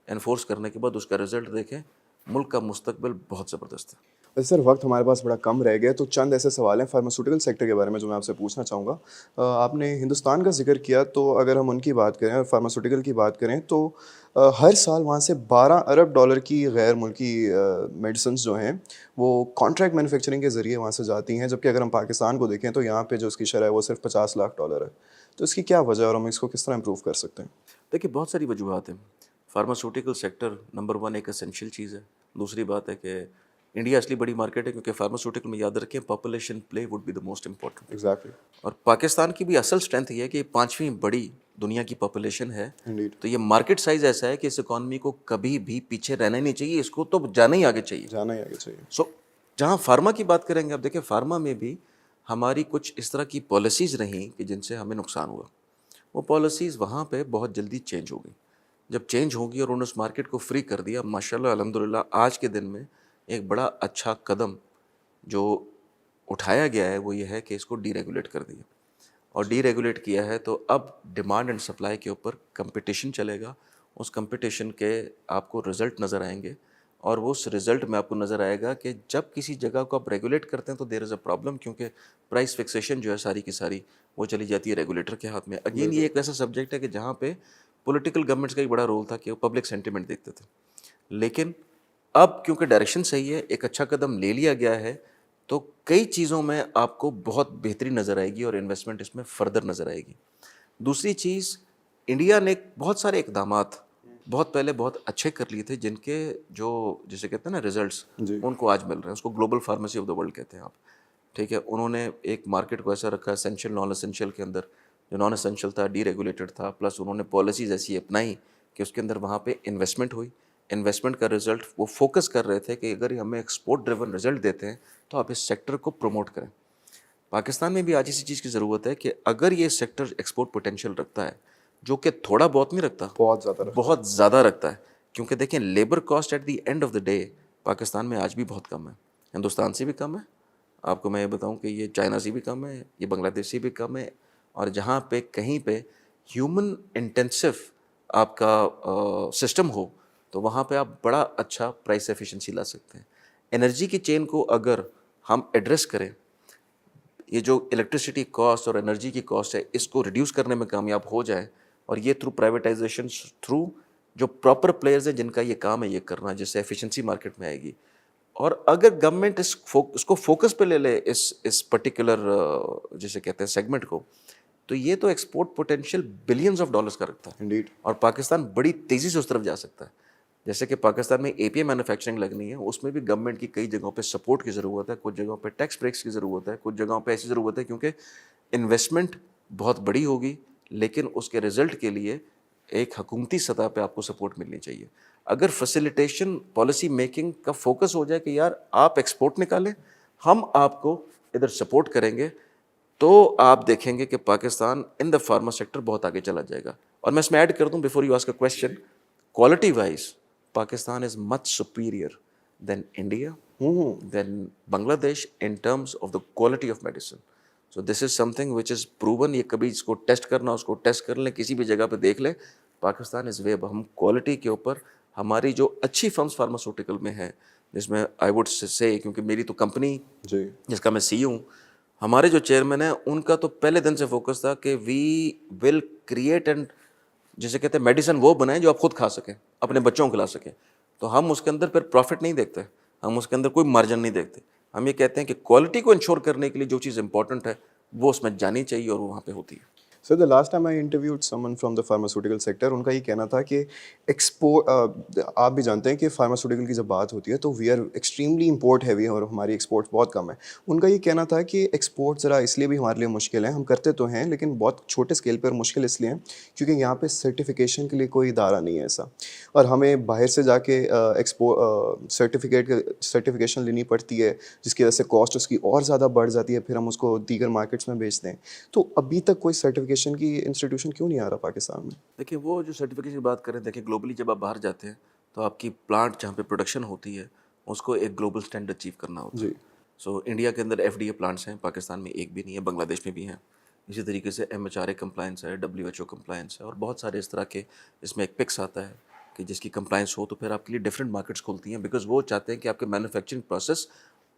انفورس کرنے کے بعد اس کا رزلٹ دیکھیں. ملک کا مستقبل بہت زبردست ہے. سر وقت ہمارے پاس بڑا کم رہ گیا تو چند ایسے سوال ہیں فارماسیوٹیکل سیکٹر کے بارے میں جو میں آپ سے پوچھنا چاہوں گا. آپ نے ہندوستان کا ذکر کیا تو اگر ہم ان کی بات کریں اور فارماسیوٹیکل کی بات کریں تو ہر سال وہاں سے 12 ارب ڈالر کی غیر ملکی میڈیسنس جو ہیں وہ کانٹریکٹ مینوفیکچرنگ کے ذریعے وہاں سے جاتی ہیں, جبکہ اگر ہم پاکستان کو دیکھیں تو یہاں پہ جو اس کی شرح ہے وہ صرف 50 لاکھ ڈالر ہے. تو اس کی کیا وجہ ہے اور ہم اس کو کس طرح امپروو کر سکتے ہیں؟ دیکھیے بہت ساری وجوہات ہیں. فارماسیوٹیکل سیکٹر نمبر 1 ایک اسینشیل چیز ہے. دوسری بات ہے کہ انڈیا اصلی بڑی مارکیٹ ہے کیونکہ فارماسیوٹیکل میں یاد رکھیں population play would be the most important. Exactly. اور پاکستان کی بھی اصل اسٹرینتھ یہ ہے کہ یہ 5ویں بڑی دنیا کی پاپولیشن ہے. انڈیڈ. تو یہ مارکیٹ سائز ایسا ہے کہ اس اکانومی کو کبھی بھی پیچھے رہنا ہی نہیں چاہیے, اس کو تو جانا ہی آگے چاہیے. جانا ہی آگے چاہیے. سو جہاں فارما کی بات کریں گے, اب دیکھیں فارما میں بھی ہماری کچھ اس طرح کی پالیسیز رہیں کہ جن سے ہمیں نقصان ہوا. وہ پالیسیز وہاں پہ بہت جلدی چینج ہو گئی. جب چینج ہوگی اور انہوں نے اس مارکیٹ کو فری کر دیا, ماشاءاللہ الحمدللہ آج کے دن میں ایک بڑا اچھا قدم جو اٹھایا گیا ہے وہ یہ ہے کہ اس کو ڈی ریگولیٹ کر دیا. اور ڈی ریگولیٹ کیا ہے تو اب ڈیمانڈ اینڈ سپلائی کے اوپر کمپٹیشن چلے گا. اس کمپٹیشن کے آپ کو رزلٹ نظر آئیں گے, اور وہ اس رزلٹ میں آپ کو نظر آئے گا کہ جب کسی جگہ کو آپ ریگولیٹ کرتے ہیں تو دیر از اے پرابلم, کیونکہ پرائس فکسیشن جو ہے ساری کی ساری وہ چلی جاتی ہے ریگولیٹر کے ہاتھ میں. اگین یہ ایک ایسا سبجیکٹ ہے کہ جہاں پہ پولیٹیکل گورنمنٹس کا ایک بڑا رول تھا کہ وہ پبلک سینٹیمنٹ دیکھتے تھے. لیکن اب کیونکہ ڈائریکشن صحیح ہے, ایک اچھا قدم لے لیا گیا ہے, تو کئی چیزوں میں آپ کو بہت بہتری نظر آئے گی اور انویسٹمنٹ اس میں فردر نظر آئے گی. دوسری چیز, انڈیا نے بہت سارے اقدامات بہت پہلے بہت اچھے کر لیے تھے جن کے جو جسے کہتے ہیں نا ریزلٹس جی. ان کو آج مل رہے ہیں. اس کو global pharmacy of the world کہتے ہیں آپ. ٹھیک ہے, انہوں نے ایک مارکیٹ کو ایسا رکھا اسینشیل نان اسینشیل کے اندر. جو نان اسینشیل تھا ڈی ریگولیٹڈ تھا, پلس انہوں نے پالیسیز ایسی اپنائی کہ اس کے اندر وہاں پہ انویسٹمنٹ ہوئی. انویسٹمنٹ کا رزلٹ وہ فوکس کر رہے تھے کہ اگر ہمیں ایکسپورٹ ڈریون رزلٹ دیتے ہیں تو آپ اس سیکٹر کو پروموٹ کریں. پاکستان میں بھی آج اسی چیز کی ضرورت ہے کہ اگر یہ سیکٹر ایکسپورٹ پوٹینشیل رکھتا ہے, جو کہ تھوڑا بہت نہیں رکھتا, بہت زیادہ رکھتا ہے. بہت زیادہ رکھتا ہے. کیونکہ دیکھیں labour cost at the end of the day Pakistan میں آج بھی بہت کم ہے, ہندوستان سے بھی کم ہے. آپ کو میں یہ بتاؤں کہ یہ چائنا سے بھی کم ہے, یہ بنگلہ دیش سے بھی کم ہے. اور جہاں پہ کہیں پہ ہیومن انٹینسو آپ کا سسٹم ہو تو وہاں پہ آپ بڑا اچھا پرائس ایفیشنسی لا سکتے ہیں. انرجی کی چین کو اگر ہم ایڈریس کریں, یہ جو الیکٹریسٹی کاسٹ اور انرجی کی کاسٹ ہے اس کو ریڈیوس کرنے میں کامیاب ہو جائے, اور یہ تھرو پرائیویٹائزیشن, تھرو جو پراپر پلیئرز ہیں جن کا یہ کام ہے یہ کرنا, جس سے ایفیشنسی مارکیٹ میں آئے گی. اور اگر گورنمنٹ اس کو فوکس پہ لے لے اس پرٹیکولر جسے کہتے ہیں سیگمنٹ کو, تو یہ تو export potential billions of dollars کا رکھتا ہے. انڈیڈ. اور پاکستان بڑی تیزی سے اس طرف جا سکتا ہے. جیسے کہ پاکستان میں اے پی آئی مینوفیکچرنگ لگنی ہے, اس میں بھی گورنمنٹ کی کئی جگہوں پہ سپورٹ کی ضرورت ہے, کچھ جگہوں پہ ٹیکس بریکس کی ضرورت ہے, کچھ جگہوں پہ ایسی ضرورت ہے کیونکہ انویسٹمنٹ بہت بڑی ہوگی, لیکن اس کے رزلٹ کے لیے ایک حکومتی سطح پہ آپ کو سپورٹ ملنی چاہیے. اگر فیسیلیٹیشن پالیسی میکنگ کا فوکس ہو جائے کہ یار آپ ایکسپورٹ نکالیں, ہم آپ کو ادھر سپورٹ کریں گے, تو آپ دیکھیں گے کہ پاکستان ان دا فارما سیکٹر بہت آگے چلا جائے گا. اور میں اس میں ایڈ کر دوں before you ask a question, quality wise Pakistan is much superior than India, than Bangladesh in terms of the quality of medicine. So this is something which is proven. یہ کبھی اس کو ٹیسٹ کرنا, اس کو test کر لیں, کسی بھی جگہ پہ دیکھ لیں, پاکستان از وے. ہم کوالٹی کے اوپر ہماری جو اچھی فرمس فارماسیوٹیکل میں ہیں, جس میں آئی وڈ سے کیونکہ میری تو کمپنی جی. جس کا میں سی ہوں, ہمارے جو چیئرمین ہیں ان کا تو پہلے دن سے فوکس تھا کہ وی ول کریٹ اینڈ جسے کہتے ہیں میڈیسن وہ بنائیں جو آپ خود کھا سکیں, اپنے بچوں کو کھلا سکیں. تو ہم اس کے اندر پھر پروفٹ نہیں دیکھتے, ہم اس کے اندر کوئی مارجن نہیں دیکھتے. ہم یہ کہتے ہیں کہ کوالٹی کو انشور کرنے کے لیے جو چیز امپورٹنٹ ہے وہ اس میں جانی چاہیے اور وہ وہاں پہ ہوتی ہے. Sir the last time I interviewed someone from the pharmaceutical sector, ان کا یہ کہنا تھا کہ ایکسپورٹ, آپ بھی جانتے ہیں کہ فارماسیوٹیکل کی جب بات ہوتی ہے تو we are extremely import heavy اور ہماری ایکسپورٹس بہت کم ہے. ان کا یہ کہنا تھا کہ ایکسپورٹ ذرا اس لیے بھی ہمارے لیے مشکل ہے, ہم کرتے تو ہیں لیکن بہت چھوٹے اسکیل پہ, اور مشکل اس لیے ہیں کیونکہ یہاں پہ سرٹیفکیشن کے لیے کوئی ادارہ نہیں ہے ایسا, اور ہمیں باہر سے جا کے سرٹیفکیشن لینی پڑتی ہے جس کی وجہ سے کاسٹ اس کی اور زیادہ بڑھ جاتی ہے, پھر ہم اس کو دیگر مارکیٹس میں بیچتے ہیں. تو ابھی تک کوئی سرٹیفکیشن کی انسٹیٹیوشن کیوں نہیں آ رہا پاکستان میں؟ دیکھیں وہ جو سرٹیفکیشن کی بات کریں, دیکھیں گلوبلی جب آپ باہر جاتے ہیں تو آپ کی پلانٹ جہاں پہ پروڈکشن ہوتی ہے اس کو ایک گلوبل اسٹینڈرڈ اچیو کرنا ہوتا ہے. جی. سو انڈیا کے اندر ایف ڈی اے پلانٹس ہیں, پاکستان میں ایک بھی نہیں ہے, بنگلہ دیش میں بھی ہیں. اسی طریقے سے ایم ایچ آر اے کمپلائنس ہے, ڈبلیو ایچ او کمپلائنس ہے, اور بہت سارے اس طرح کے اس میں ایک پکس آتا ہے کہ جس کی کمپلائنس ہو تو پھر آپ کے لیے ڈفرینٹ مارکیٹس کھلتی ہیں, بیکاز وہ چاہتے ہیں کہ آپ کے مینوفیکچرنگ پروسیس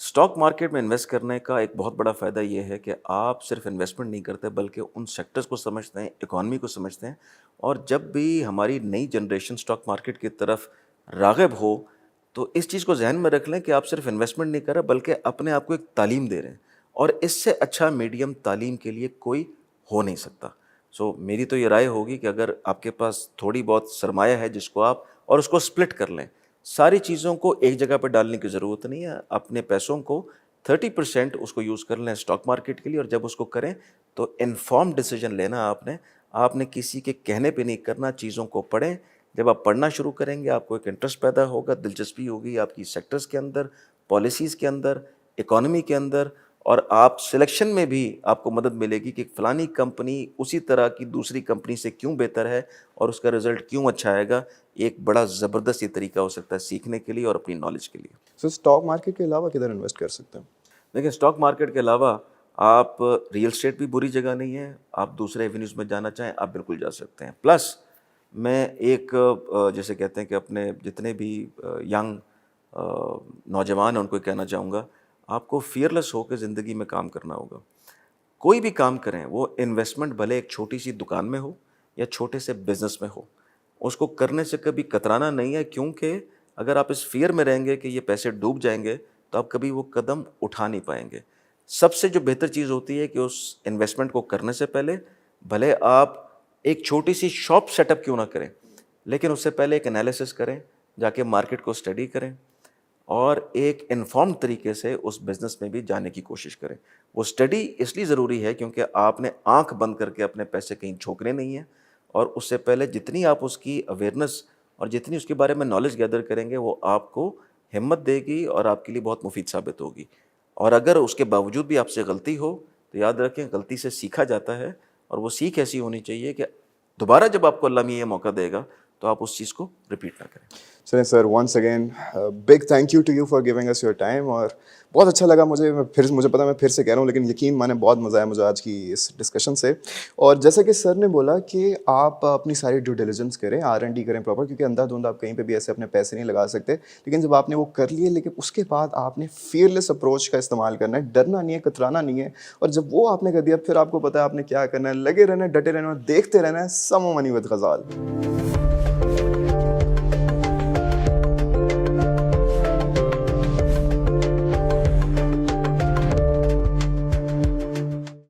اسٹاک مارکیٹ میں انویسٹ کرنے کا ایک بہت بڑا فائدہ یہ ہے کہ آپ صرف انویسٹمنٹ نہیں کرتے بلکہ ان سیکٹرز کو سمجھتے ہیں، اکانومی کو سمجھتے ہیں، اور جب بھی ہماری نئی جنریشن اسٹاک مارکیٹ کی طرف راغب ہو تو اس چیز کو ذہن میں رکھ لیں کہ آپ صرف انویسٹمنٹ نہیں کر رہے بلکہ اپنے آپ کو ایک تعلیم دے رہے ہیں، اور اس سے اچھا میڈیم تعلیم کے لیے کوئی ہو نہیں سکتا۔ سو میری تو یہ رائے ہوگی کہ اگر آپ کے پاس تھوڑی بہت سرمایہ ہے جس کو آپ اور اس کو سپلٹ کر لیں، ساری چیزوں کو ایک جگہ پہ ڈالنے کی ضرورت نہیں ہے، اپنے پیسوں کو 30% اس کو یوز کر لیں اسٹاک مارکیٹ کے لیے، اور جب اس کو کریں تو انفارم ڈیسیجن لینا آپ نے کسی کے کہنے پہ نہیں کرنا، چیزوں کو پڑھیں۔ جب آپ پڑھنا شروع کریں گے آپ کو ایک انٹرسٹ پیدا ہوگا، دلچسپی ہوگی آپ کی سیکٹرز کے اندر، پالیسیز کے اندر، اکانومی کے اندر، اور آپ سلیکشن میں بھی آپ کو مدد ملے گی کہ فلانی کمپنی اسی طرح کی دوسری کمپنی سے کیوں بہتر ہے اور اس کا رزلٹ کیوں اچھا آئے گا۔ ایک بڑا زبردست یہ طریقہ ہو سکتا ہے سیکھنے کے لیے اور اپنی نالج کے لیے۔ سو اسٹاک مارکیٹ کے علاوہ کدھر انویسٹ کر سکتے ہیں؟ دیکھیں اسٹاک مارکیٹ کے علاوہ آپ ریئل اسٹیٹ بھی بری جگہ نہیں ہے، آپ دوسرے ایونیوز میں جانا چاہیں آپ بالکل جا سکتے ہیں۔ پلس میں ایک جیسے کہتے ہیں کہ اپنے جتنے بھی ینگ نوجوان ہیں ان کو کہنا چاہوں گا، آپ کو فیئرلیس ہو کے زندگی میں کام کرنا ہوگا۔ کوئی بھی کام کریں، وہ انویسٹمنٹ بھلے ایک چھوٹی سی دکان میں ہو یا چھوٹے سے بزنس میں ہو، اس کو کرنے سے کبھی کترانا نہیں ہے، کیونکہ اگر آپ اس فیئر میں رہیں گے کہ یہ پیسے ڈوب جائیں گے تو آپ کبھی وہ قدم اٹھا نہیں پائیں گے۔ سب سے جو بہتر چیز ہوتی ہے کہ اس انویسٹمنٹ کو کرنے سے پہلے بھلے آپ ایک چھوٹی سی شاپ سیٹ اپ کیوں نہ کریں، لیکن اس سے پہلے ایک انالیسس کریں، جا کے مارکیٹ کو اسٹڈی کریں اور ایک انفارم طریقے سے اس بزنس میں بھی جانے کی کوشش کریں۔ وہ اسٹڈی اس لیے ضروری ہے کیونکہ آپ نے آنکھ بند کر کے اپنے پیسے کہیں جھونکنے نہیں ہیں، اور اس سے پہلے جتنی آپ اس کی اویئرنیس اور جتنی اس کے بارے میں نالج گیدر کریں گے وہ آپ کو ہمت دے گی اور آپ کے لیے بہت مفید ثابت ہوگی۔ اور اگر اس کے باوجود بھی آپ سے غلطی ہو تو یاد رکھیں غلطی سے سیکھا جاتا ہے، اور وہ سیکھ ایسی ہونی چاہیے کہ دوبارہ جب آپ کو اللہ میاں یہ موقع دے گا تو آپ اس چیز کو رپیٹ نہ کریں۔ چلیں sir, once again big thank you to you for giving us your time, اور بہت اچھا لگا مجھے پتا میں پھر سے کہہ رہا ہوں لیکن یقین مانے بہت مزہ آیا مجھے آج کی اس ڈسکشن سے۔ اور جیسا کہ سر نے بولا کہ آپ اپنی ساری ڈیو ڈیلیجنس کریں، R&D کریں پراپر، کیونکہ اندھا دھند آپ کہیں پہ بھی ایسے اپنے پیسے نہیں لگا سکتے، لیکن جب آپ نے وہ کر لیے لیکن اس کے بعد آپ نے فیئرلیس اپروچ کا استعمال کرنا ہے، ڈرنا نہیں ہے، کترانا نہیں ہے، اور جب وہ آپ نے کر دیا پھر آپ کو پتا ہے آپ نے کیا کرنا ہے، لگے رہنا ہے، ڈٹے رہنا ہے، دیکھتے رہنا ہے۔ سم منی ود غزال۔